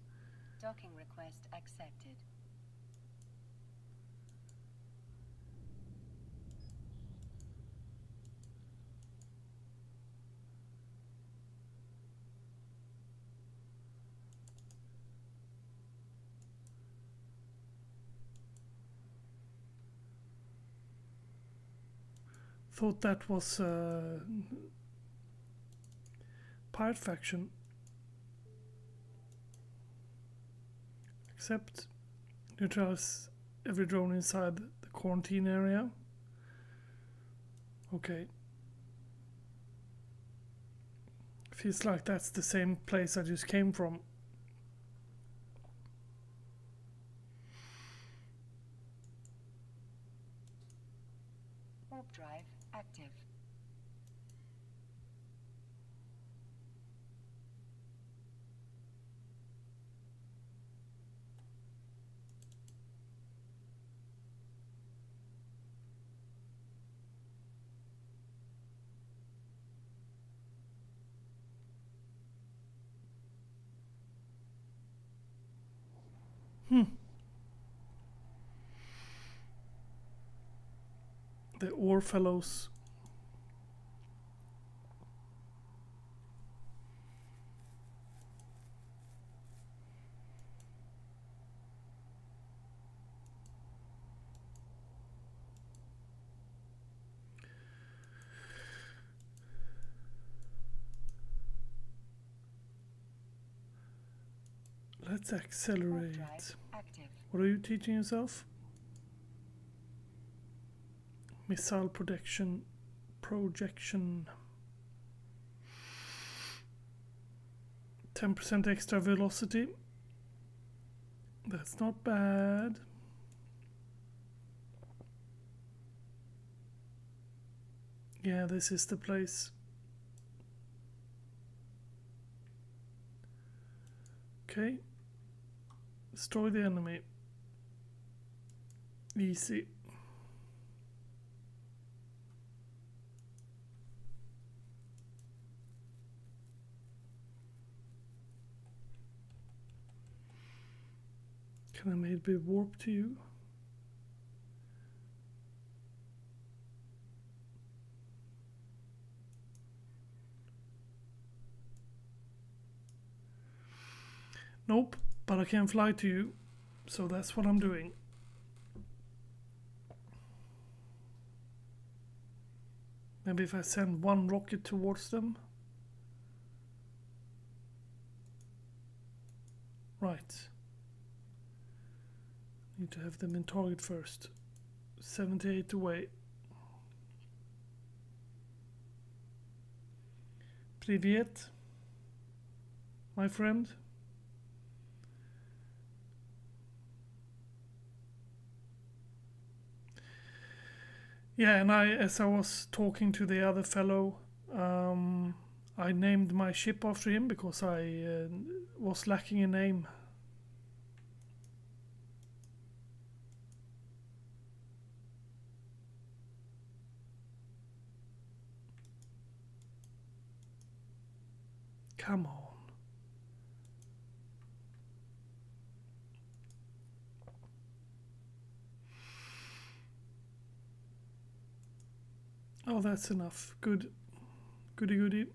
Docking request accepted. Thought that was pirate faction. Except neutralize every drone inside the quarantine area. Okay. Feels like that's the same place I just came from. Warp drive active. The Ore Fellows. Let's accelerate. Active. What are you teaching yourself? Missile projection. 10% extra velocity. That's not bad. Yeah, this is the place. Okay. Destroy the enemy. Easy. Can I maybe warp to you? Nope, but I can fly to you, so that's what I'm doing. Maybe if I send one rocket towards them. Right. Need to have them in target first. 78 away. Привет, my friend. Yeah, and as I was talking to the other fellow, I named my ship after him because I was lacking a name. Come on. Oh, that's enough. Good. Goody goody.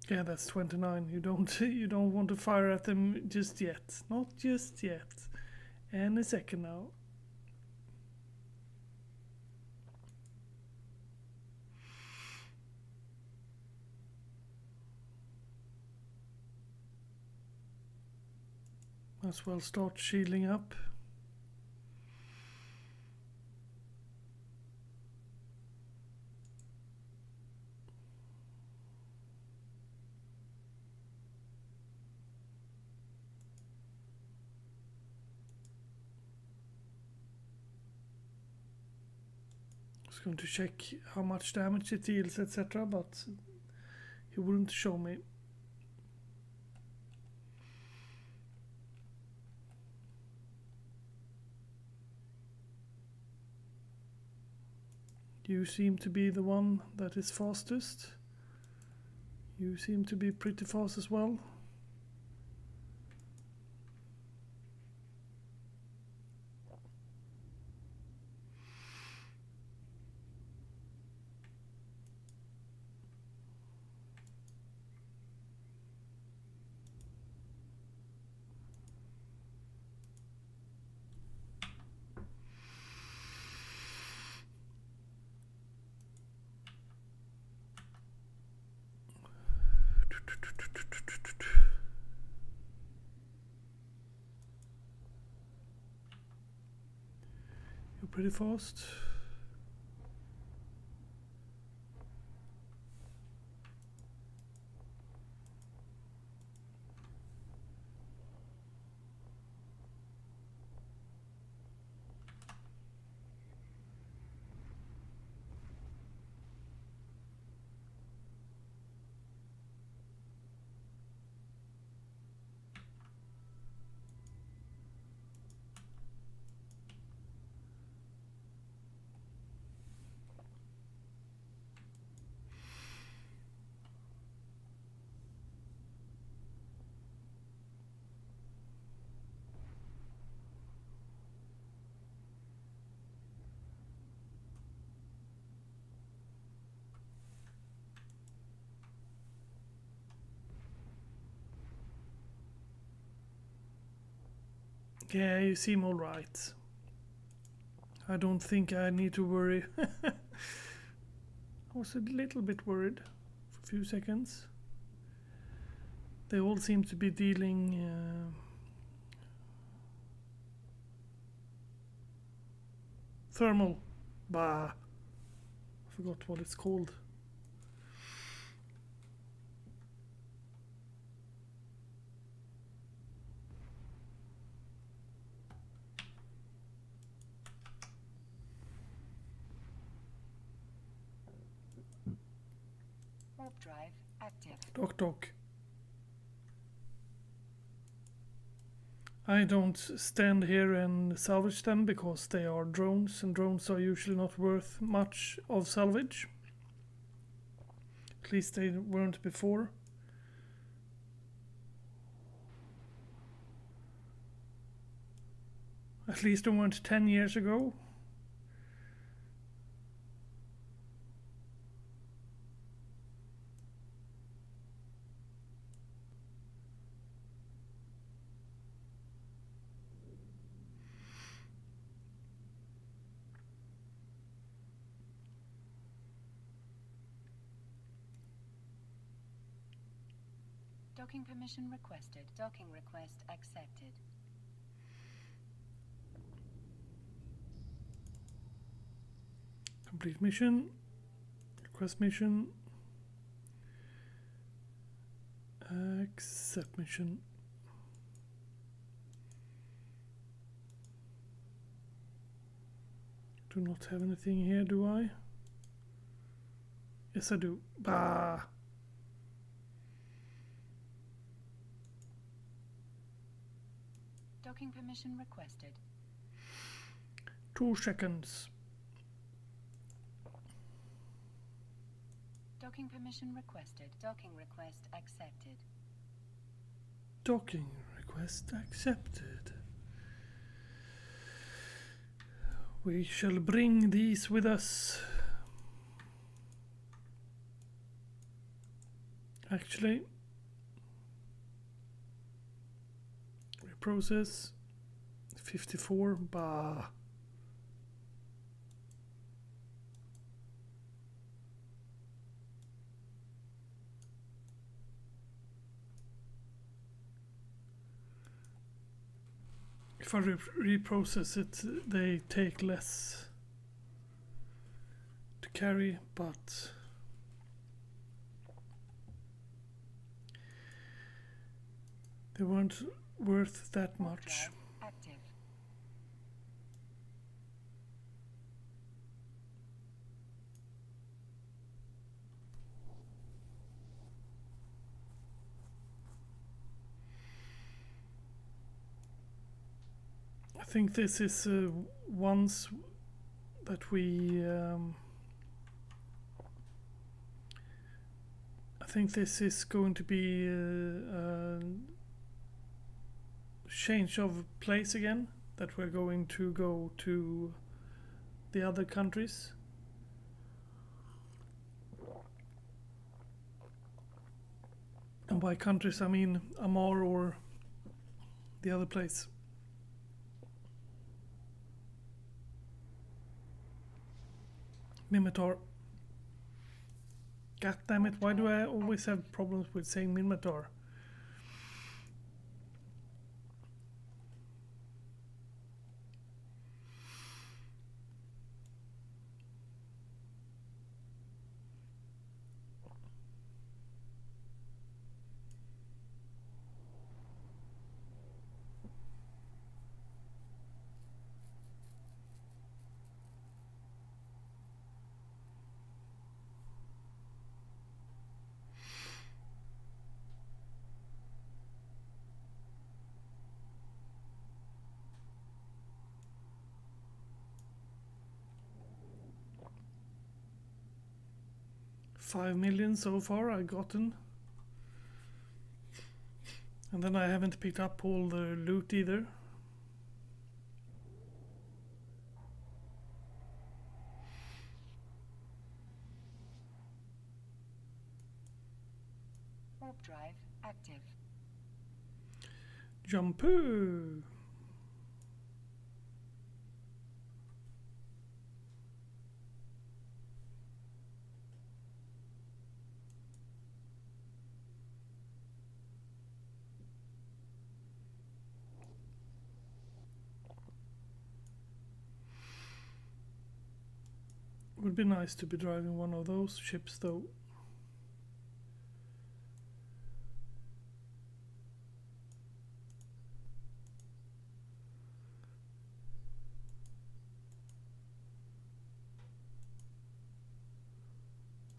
Yeah, that's 29. You don't want to fire at them just yet. Not just yet. Any second now. As well start shielding up. Going to check how much damage it deals, etc., but he wouldn't show me. You seem to be the one that is fastest. You seem to be pretty fast as well. You're pretty fast. Yeah, you seem alright. I don't think I need to worry. I was a little bit worried for a few seconds. They all seem to be dealing thermal. Bah. I forgot what it's called. Warp drive active. Doc doc. I don't stand here and salvage them because they are drones, and drones are usually not worth much of salvage. At least they weren't before. At least they weren't 10 years ago. Docking permission requested. Docking request accepted. Complete mission. Request mission. Accept mission. Do not have anything here, do I? Yes, I do. Bah! Docking permission requested. 2 seconds. Docking permission requested. Docking request accepted. Docking request accepted. We shall bring these with us. Actually, reprocess 54. Bah. If I reprocess it, they take less to carry, but they weren't worth that much. Active. I think this is ones that we I think this is going to be change of place again, that we're going to go to the other countries. And by countries I mean Amar or the other place. Minmatar. God damn it, why do I always have problems with saying Minmatar? $5 million so far I've gotten. And then I haven't picked up all the loot either. Warp drive active. Jumpoo! Would be nice to be driving one of those ships though.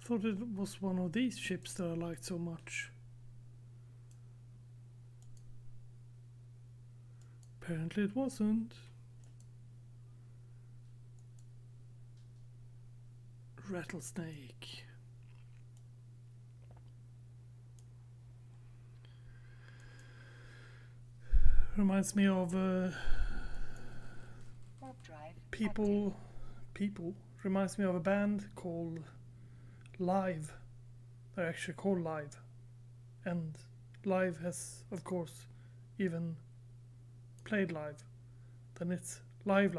Thought it was one of these ships that I liked so much. Apparently it wasn't. Rattlesnake. Reminds me of people. Reminds me of a band called Live. They're actually called Live, and Live has, of course, even played live. Then it's Live.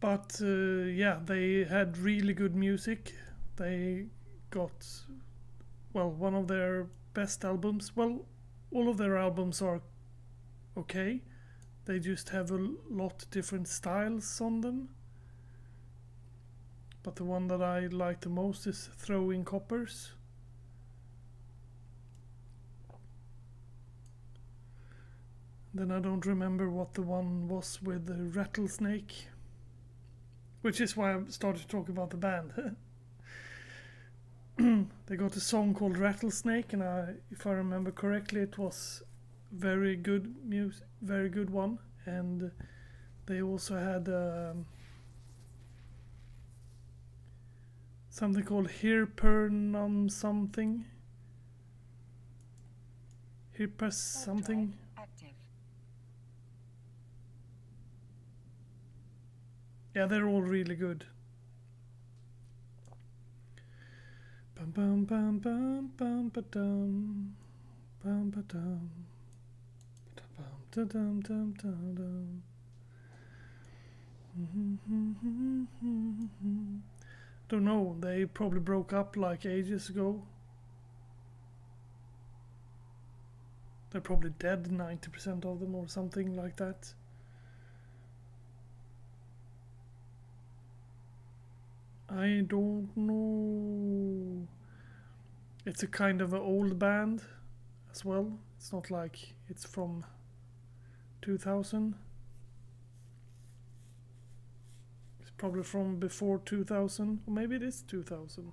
But yeah, they had really good music. They got, well, one of their best albums. Well, all of their albums are okay. They just have a lot different styles on them. But the one that I like the most is Throwing Coppers. Then I don't remember what the one was with the Rattlesnake. Which is why I started talking about the band. They got a song called Rattlesnake, and if I remember correctly, it was very good music, very good one. And they also had something called Hirpernum something. Hirpers something. Active. Yeah, they're all really good. Bum bum bum bum bum ba dum bum ba dum bum dum dum dum dum. Don't know, they probably broke up like ages ago. They're probably dead, 90% of them or something like that. I don't know. It's a kind of an old band as well. It's not like it's from 2000. It's probably from before 2000, or maybe it is 2000.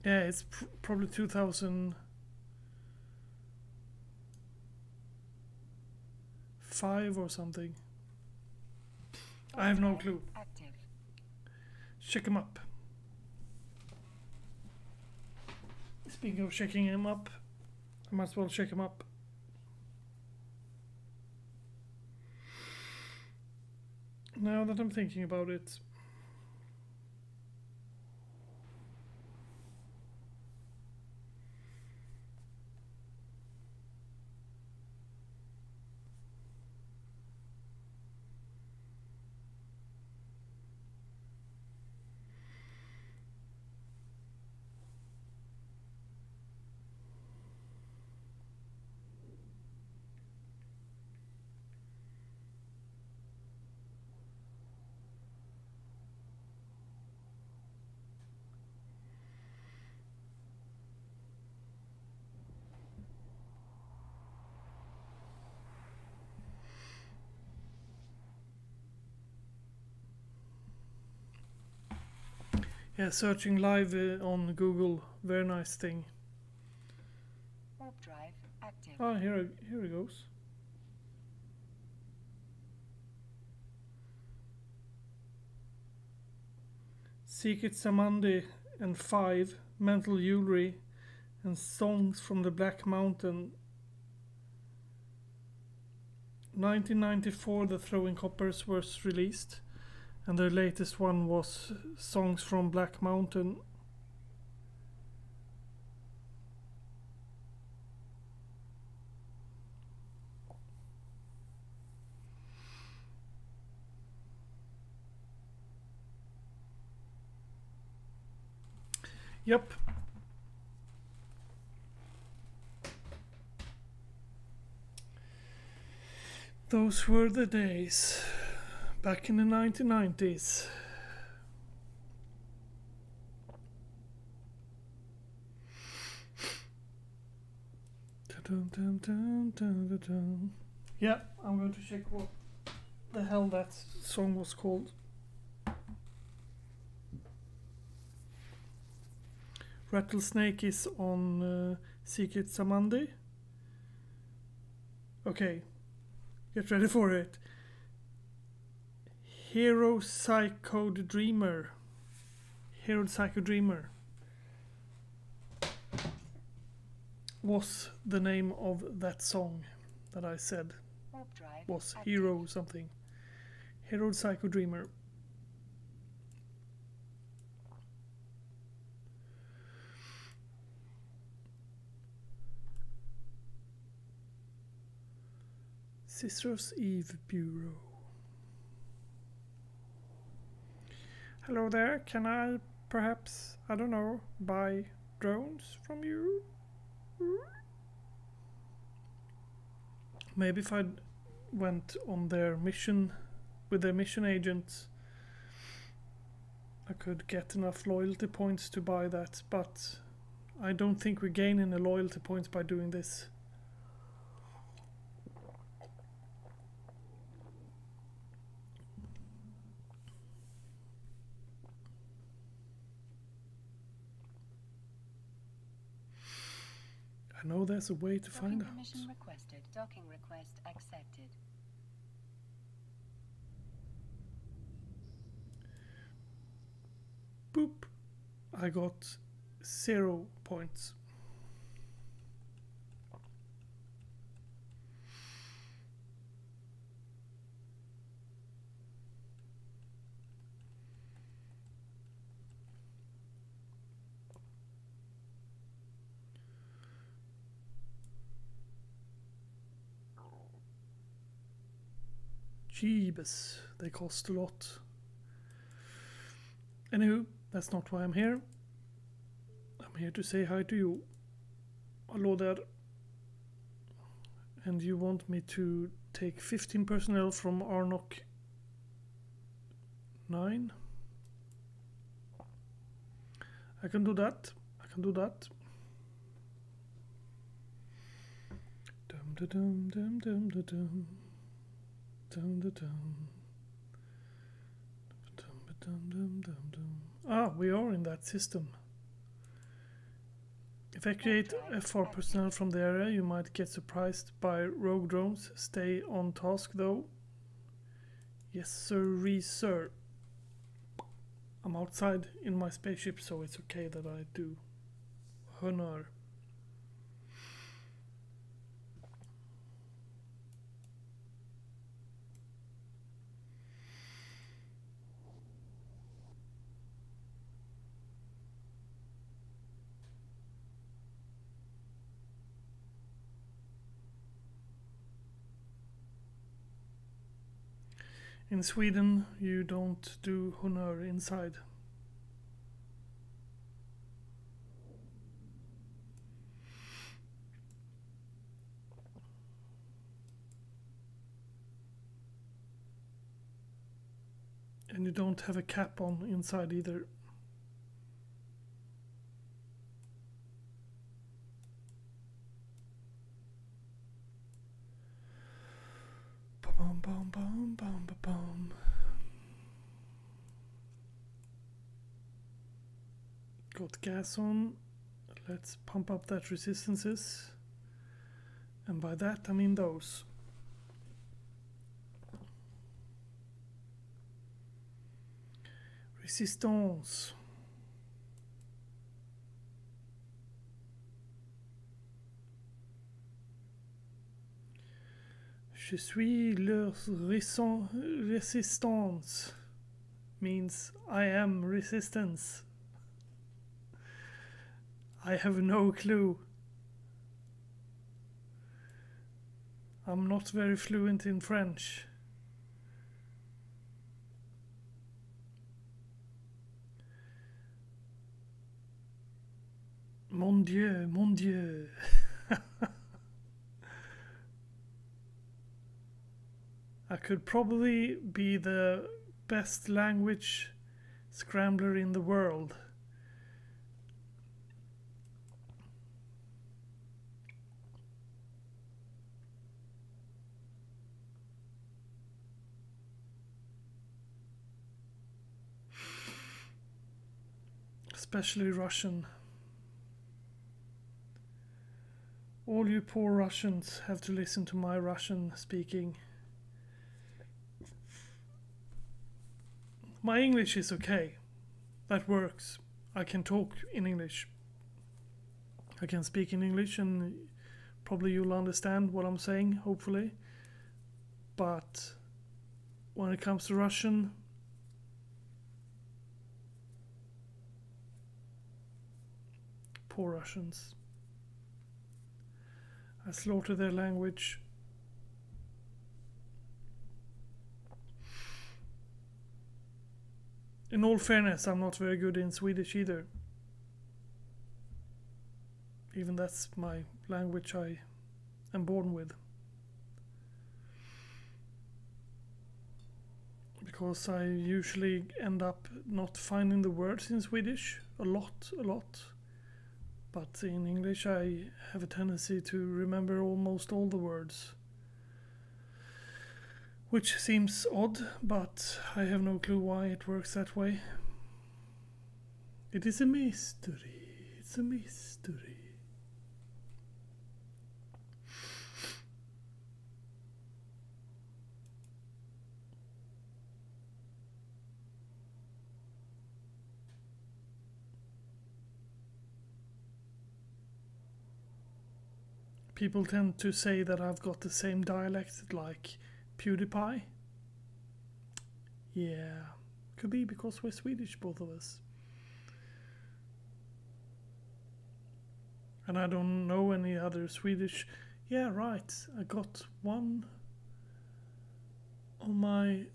Yeah, it's probably 2005 or something. I have no clue. Active. Check him up. Speaking of checking him up, I might as well check him up. Now that I'm thinking about it. Yeah, searching live on Google, very nice thing. Warp drive active. Ah, here it goes. Secret Samandi and 5, Mental Jewelry and Songs from the Black Mountain. 1994 the Throwing Coppers was released, and their latest one was Songs from Black Mountain. Yep. Those were the days, back in the 1990s. Yeah, I'm going to check what the hell that song was called. Rattlesnake is on Secret Samandi. Okay, get ready for it. Hero Psycho Dreamer. Hero Psycho Dreamer was the name of that song that I said Warp drive was active. Hero something. Hero Psycho Dreamer. Sisters Eve Bureau. Hello there, can I perhaps, I don't know, buy drones from you? Maybe if I went on their mission with their mission agents, I could get enough loyalty points to buy that, but I don't think we gain any loyalty points by doing this. I know there's a way to find Docking out. permission requested. Docking request accepted. Boop. I got 0 points. Jeebus, they cost a lot. Anywho, that's not why I'm here. I'm here to say hi to you. Hello there. And you want me to take 15 personnel from Arnok 9? I can do that. I can do that. Dum da dum dum dum da dum. Dum da dum. Dum dum dum dum dum. Ah, we are in that system. Evacuate F4 personnel from the area. You might get surprised by rogue drones. Stay on task though. Yes sir, sir. I'm outside in my spaceship, so it's okay that I do honor. In Sweden, you don't do honor inside. And you don't have a cap on inside either. Bum bum bum bum bum bum. Got gas on. Let's pump up that resistances. And by that I mean those. Resistance. Je suis leur résistance means I am resistance. I have no clue. I'm not very fluent in French. Mon Dieu, mon Dieu. I could probably be the best language scrambler in the world. Especially Russian. All you poor Russians have to listen to my Russian speaking. My English is okay. That works. I can talk in English. I can speak in English and probably you'll understand what I'm saying, hopefully. But when it comes to Russian, poor Russians. I slaughter their language. In all fairness, I'm not very good in Swedish either. Even that's my language I am born with. Because I usually end up not finding the words in Swedish a lot. But in English I have a tendency to remember almost all the words. Which seems odd, but I have no clue why it works that way. It is a mystery. It's a mystery. people tend to say that I've got the same dialect like PewDiePie. Yeah, could be because we're Swedish, both of us. And I don't know any other Swedish. Yeah, right. I got one on my.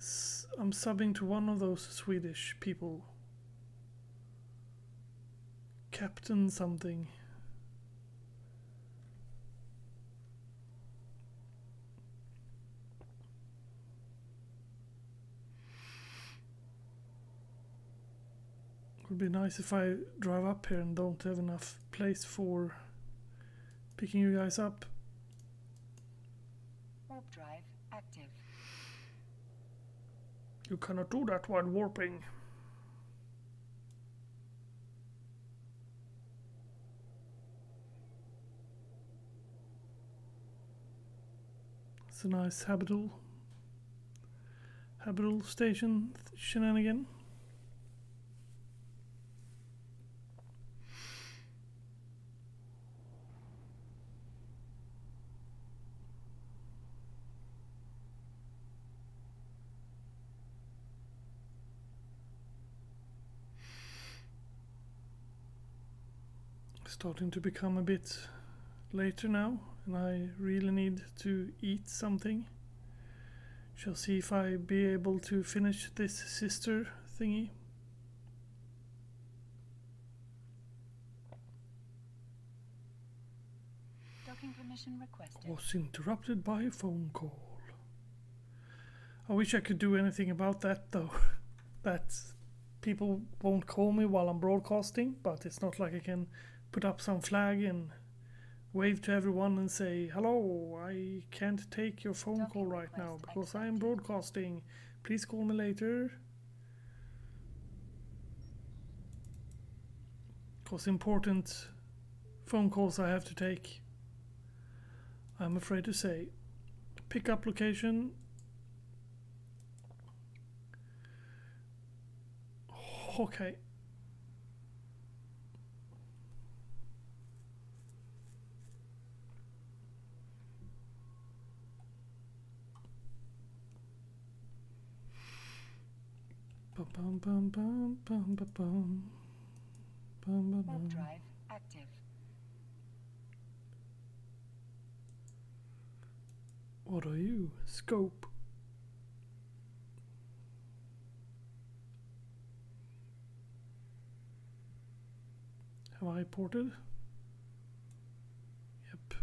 I'm subbing to one of those Swedish people. Captain something. Would be nice if I drive up here and don't have enough place for picking you guys up. Warp drive active. You cannot do that while warping. It's a nice habitable station shenanigan. Starting to become a bit later now, and I really need to eat something. Shall see if I be able to finish this sister thingy. Docking permission requested. Was interrupted by a phone call. I wish I could do anything about that though. That people won't call me while I'm broadcasting, but it's not like I can put up some flag and wave to everyone and say, hello, I can't take your phone call right now because I am broadcasting. Please call me later. Because important phone calls I have to take. I'm afraid to say. Pickup location. Okay. Bum, bum, bum, bum, bum, bum. Bum, bum, Warp bum. drive active. What are you? Scope. Have I ported? Yep.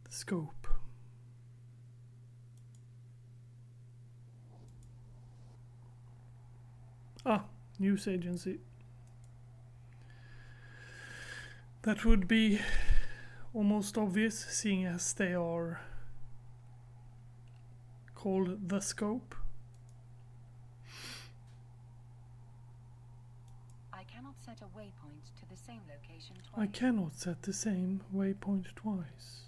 The scope. Ah, news agency. That would be almost obvious, seeing as they are called The Scope. I cannot set a waypoint to the same location twice. I cannot set the same waypoint twice.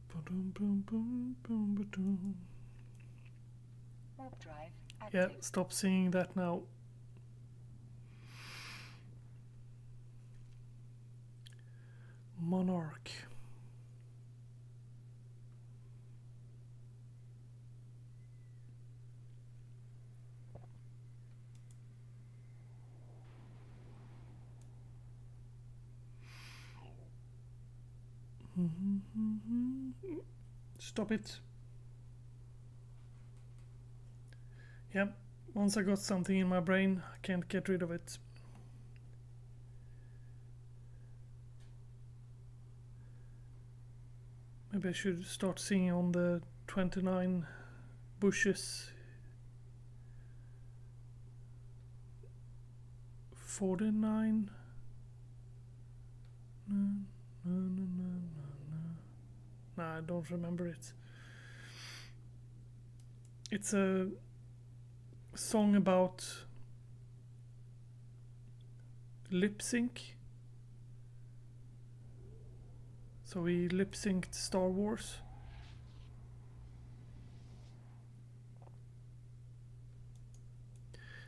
Ba-dum, bum, bum, bum, ba-dum. Warp drive Yeah, active. stop singing that now. Monarch. Stop it. Yep, once I got something in my brain, I can't get rid of it. Maybe I should start singing on the 29 bushes. 49. No, no, no, no, no, no. Nah, I don't remember it. It's a song about lip sync. So he lip synced Star Wars.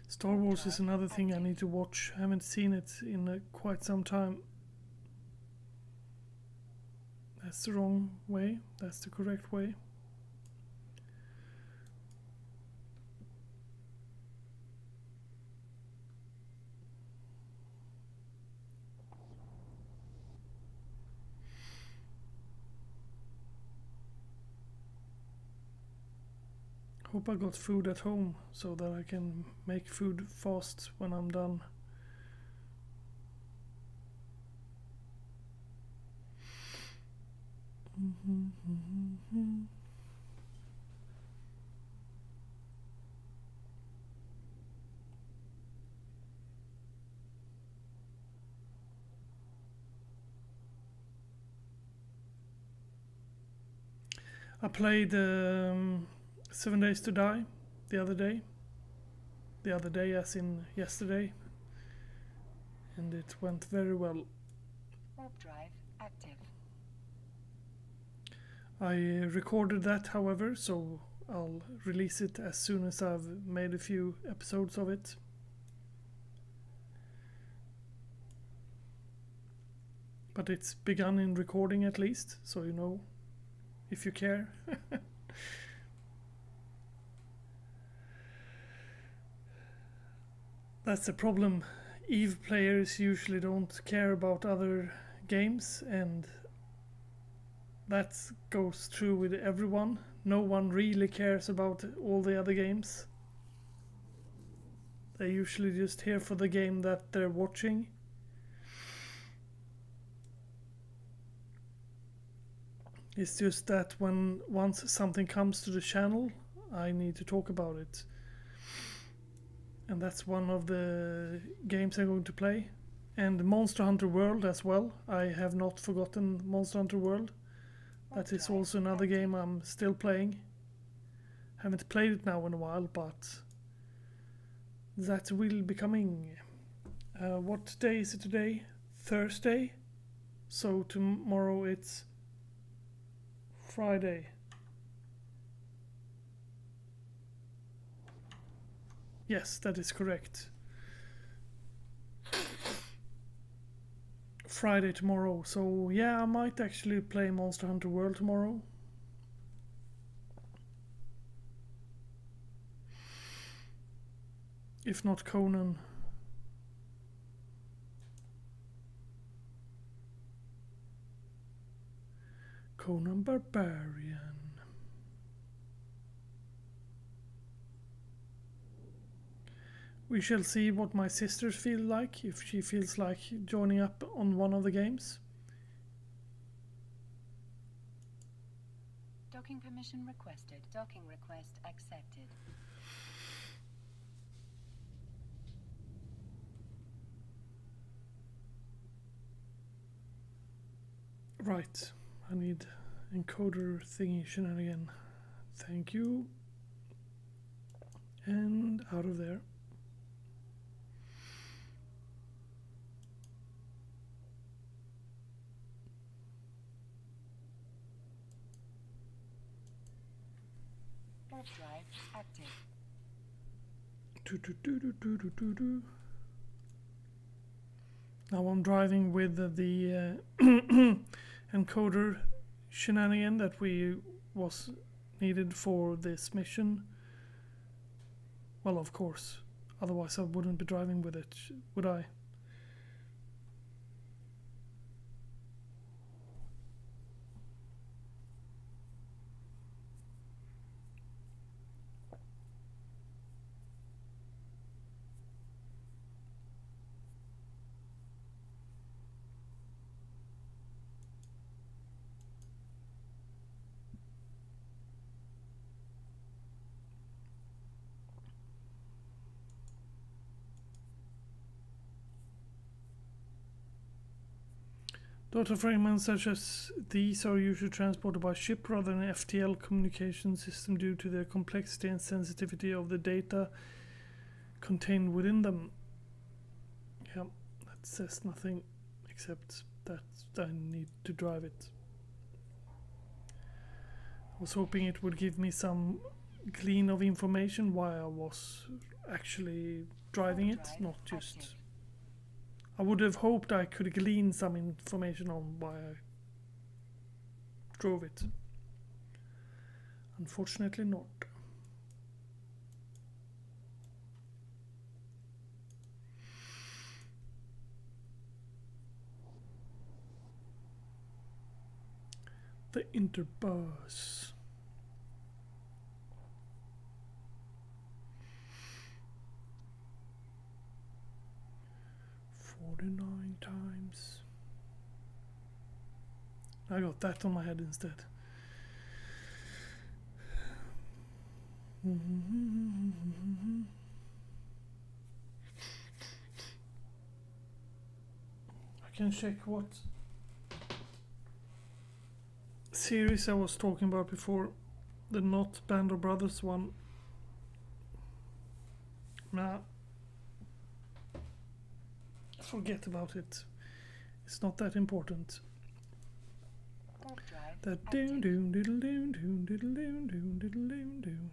Star Wars is another thing I need to watch. I haven't seen it in quite some time. That's the wrong way. That's the correct way. Hope I got food at home so that I can make food fast when I'm done. I played 7 Days to Die the other day. The other day as in yesterday. And it went very well. Warp drive active. I recorded that, however, so I'll release it as soon as I've made a few episodes of it. But it's begun in recording at least, so you know, if you care. That's the problem. EVE players usually don't care about other games, and that goes true with everyone. No one really cares about all the other games. They're usually just here for the game that they're watching. It's just that once something comes to the channel, I need to talk about it. And that's one of the games I'm going to play. And Monster Hunter World as well. I have not forgotten Monster Hunter World. That is also another game I'm still playing. Haven't played it now in a while, but that will be coming. What day is it today? Thursday. So tomorrow it's Friday. Yes, that is correct. Friday tomorrow. So yeah, I might actually play Monster Hunter World tomorrow. If not Conan. Conan Barbarian. We shall see what my sisters feel like, if she feels like joining up on one of the games. Docking permission requested. Docking request accepted. Right, I need encoder thingy shenanigan. Thank you. And out of there. Warp drive active. Now I'm driving with the encoder shenanigan that was needed for this mission. Well, of course, otherwise I wouldn't be driving with it, would I? Data fragments such as these are usually transported by ship rather than FTL communication system due to the complexity and sensitivity of the data contained within them. Yeah, says nothing except that I need to drive it. I was hoping it would give me some glean of information why I was actually driving it, not just... I would have hoped I could glean some information on why I drove it. Unfortunately not. The Interbus. $49. I got that on my head instead. I can check what series I was talking about before. The not Band of Brothers one. Nah. Forget about it. It's not that important. That doom doom diddle doom doom diddle doom doom diddle doom doom.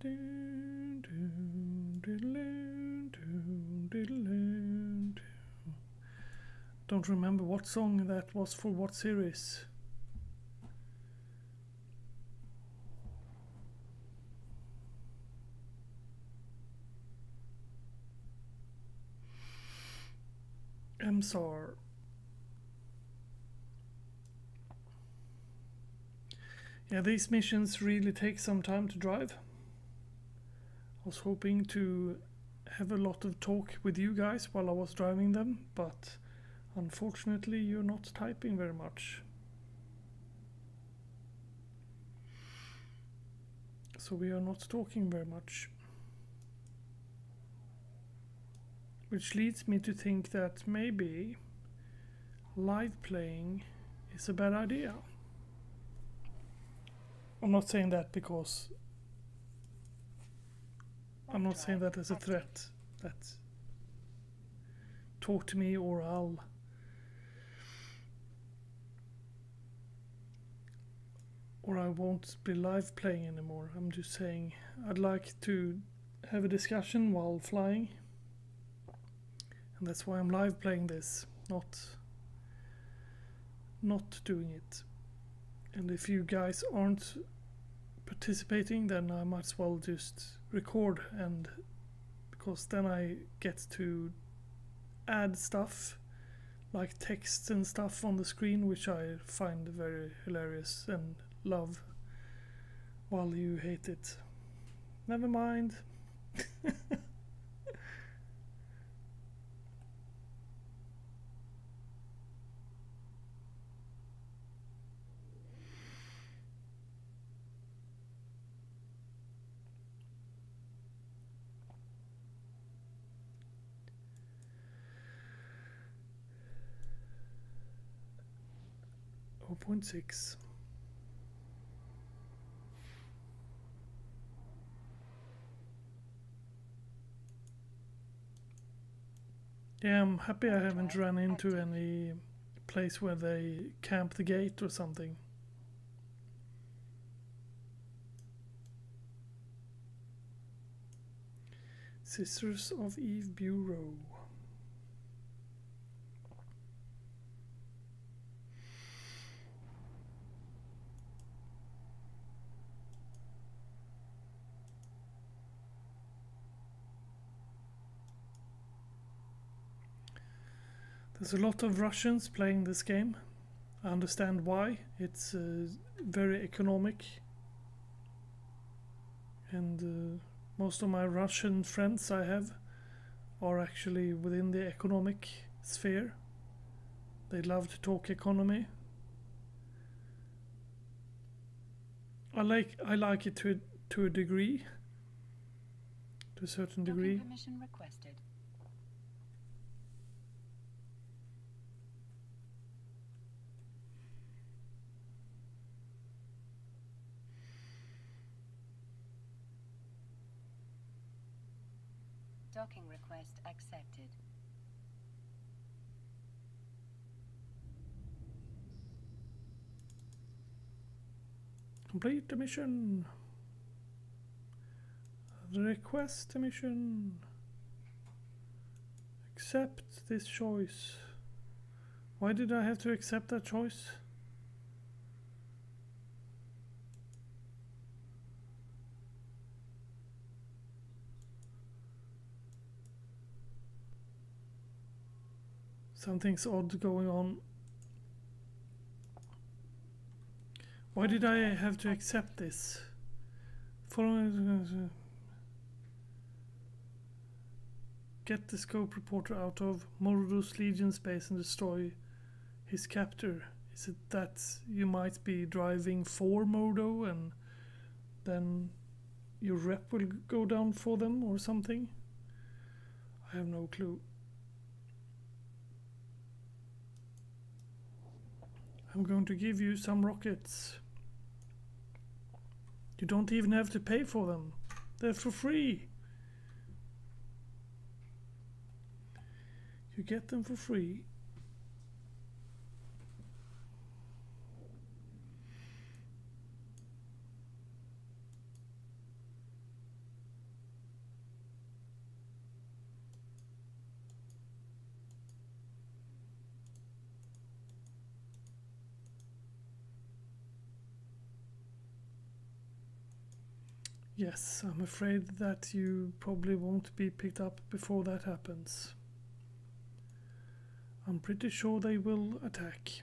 Doom doom diddle doom doom diddle doom doom. Don't remember what song that was for what series. MSAR. Yeah, these missions really take some time to drive. I was hoping to have a lot of talk with you guys while I was driving them, but unfortunately you're not typing very much. So we are not talking very much. Which leads me to think that maybe live playing is a bad idea. I'm not saying that because I'm not saying that as a threat that talk to me or I won't be live playing anymore. I'm just saying I'd like to have a discussion while flying. And that's why I'm live playing this, not doing it. And if you guys aren't participating, then I might as well just record, and because then I get to add stuff like text and stuff on the screen, which I find very hilarious and love, while you hate it. Never mind. 0.6. Yeah, I'm happy I haven't run into any place where they camp the gate or something. Sisters of Eve Bureau. There's a lot of Russians playing this game. I understand why. It's very economic. And most of my Russian friends I have are actually within the economic sphere. They love to talk economy. I like it to a degree. To a certain degree. Permission requested. Docking request accepted. Complete the mission. Request a mission. Accept this choice. Why did I have to accept that choice? Something's odd going on. Why did I have to accept this? Following. Get the scope reporter out of Mordo's Legion space and destroy his captor. Is it that you might be driving for Mordo and then your rep will go down for them or something? I have no clue. I'm going to give you some rockets. You don't even have to pay for them. They're for free. You get them for free. Yes, I'm afraid that you probably won't be picked up before that happens. I'm pretty sure they will attack.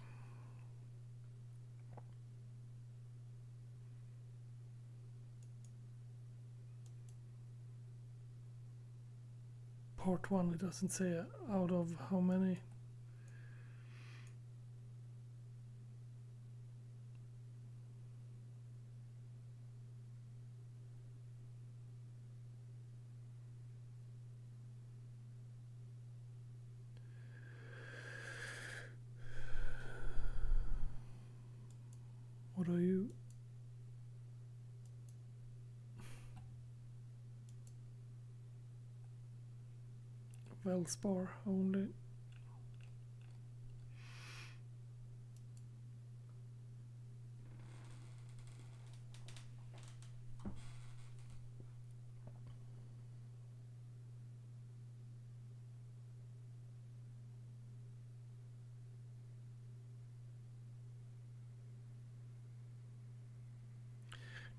Part 1, it doesn't say out of how many. What are you? Wellspar only.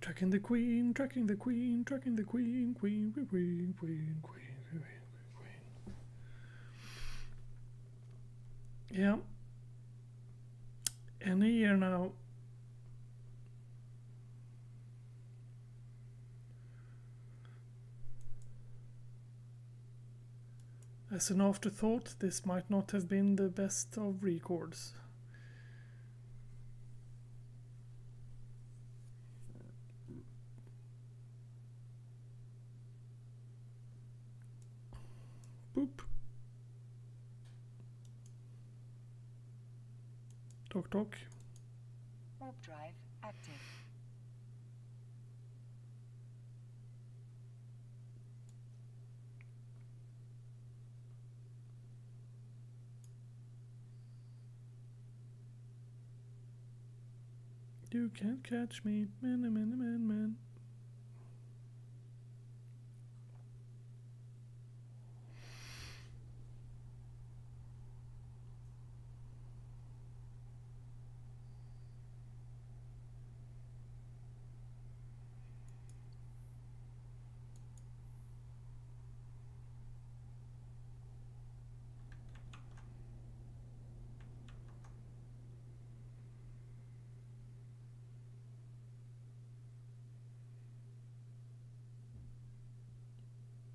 Tracking the queen, tracking the queen, tracking the queen, queen, queen, queen, queen, queen, queen. Yeah. Any year now. As an afterthought, this might not have been the best of records. Boop. Talk, talk. Warp drive active. You can't catch me, man, man, man, man.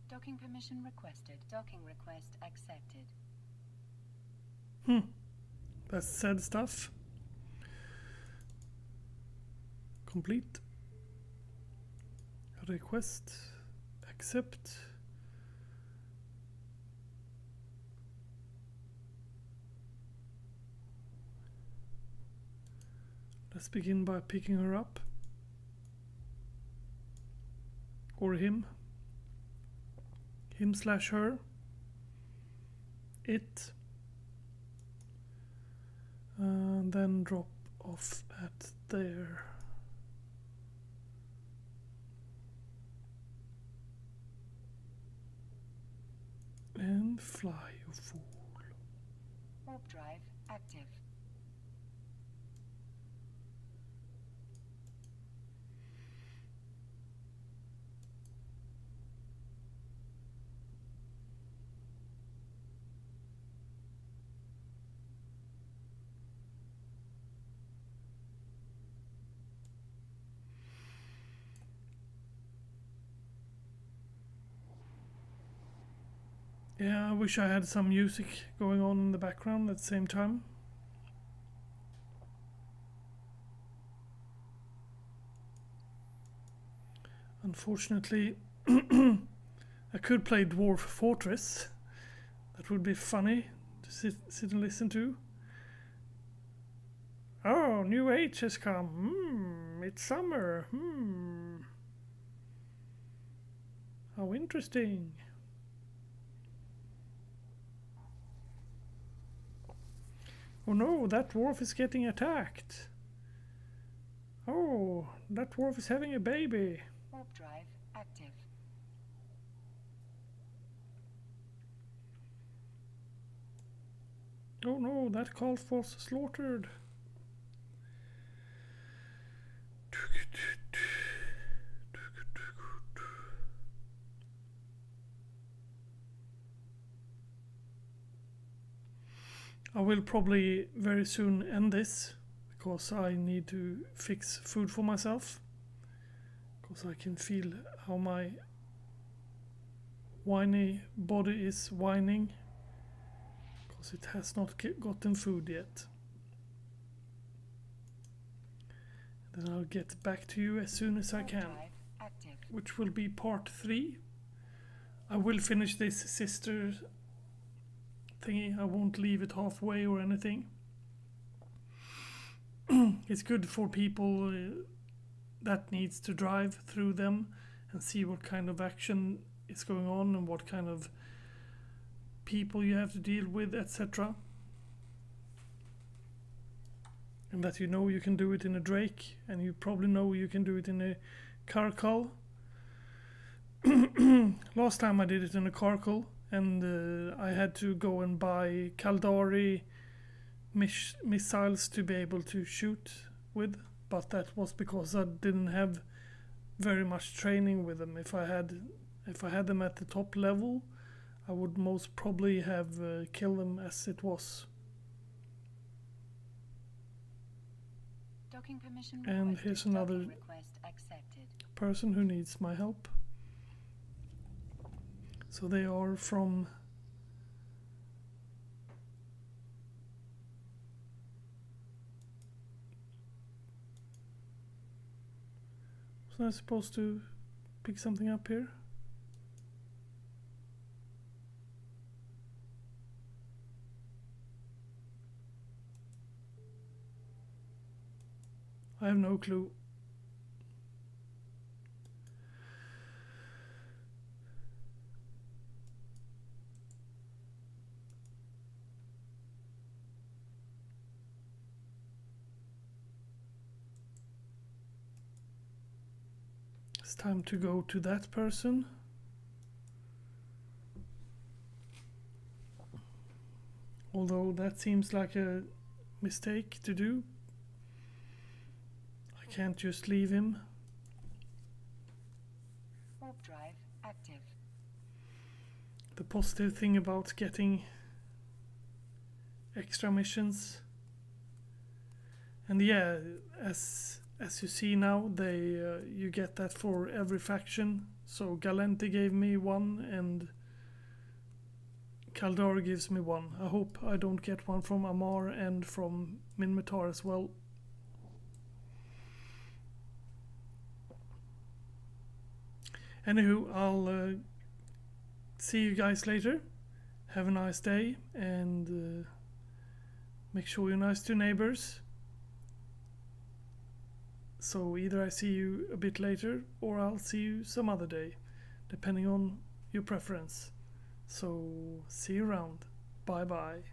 Docking permission requested. Docking request accepted. That's sad stuff. Complete. Request. Accept. Let's begin by picking her up. Or him. Him/her. It. And then drop off at there. Fly, you fool. Warp drive active. Yeah, I wish I had some music going on in the background at the same time. Unfortunately, I could play Dwarf Fortress. That would be funny to sit and listen to. Oh, new age has come. It's summer. How interesting. Oh no, that dwarf is getting attacked. Oh, that dwarf is having a baby. Warp drive active. Oh no, that calf was slaughtered. I will probably very soon end this because I need to fix food for myself, because I can feel how my whiny body is whining because it has not gotten food yet. Then I'll get back to you as soon as I can, which will be part 3. I will finish this sister thingy. I won't leave it halfway or anything. It's good for people that needs to drive through them and see what kind of action is going on and what kind of people you have to deal with, etc. And that you know you can do it in a Drake, and you probably know you can do it in a Carcal. Last time I did it in a Carcal, and I had to go and buy Caldari missiles to be able to shoot with, but that was because I didn't have very much training with them. If I had them at the top level, I would most probably have killed them as it was. Docking permission and here's another person who needs my help. So they are from was I supposed to pick something up here? I have no clue. It's time to go to that person. Although that seems like a mistake to do. I can't just leave him. Warp drive active. The positive thing about getting extra missions, and yeah, as you see now, they you get that for every faction. So Galenti gave me one, and Caldari gives me one. I hope I don't get one from Amar and from Minmatar as well. Anywho, I'll see you guys later. Have a nice day, and make sure you're nice to neighbors. So either I see you a bit later or I'll see you some other day, depending on your preference. So see you around. Bye bye.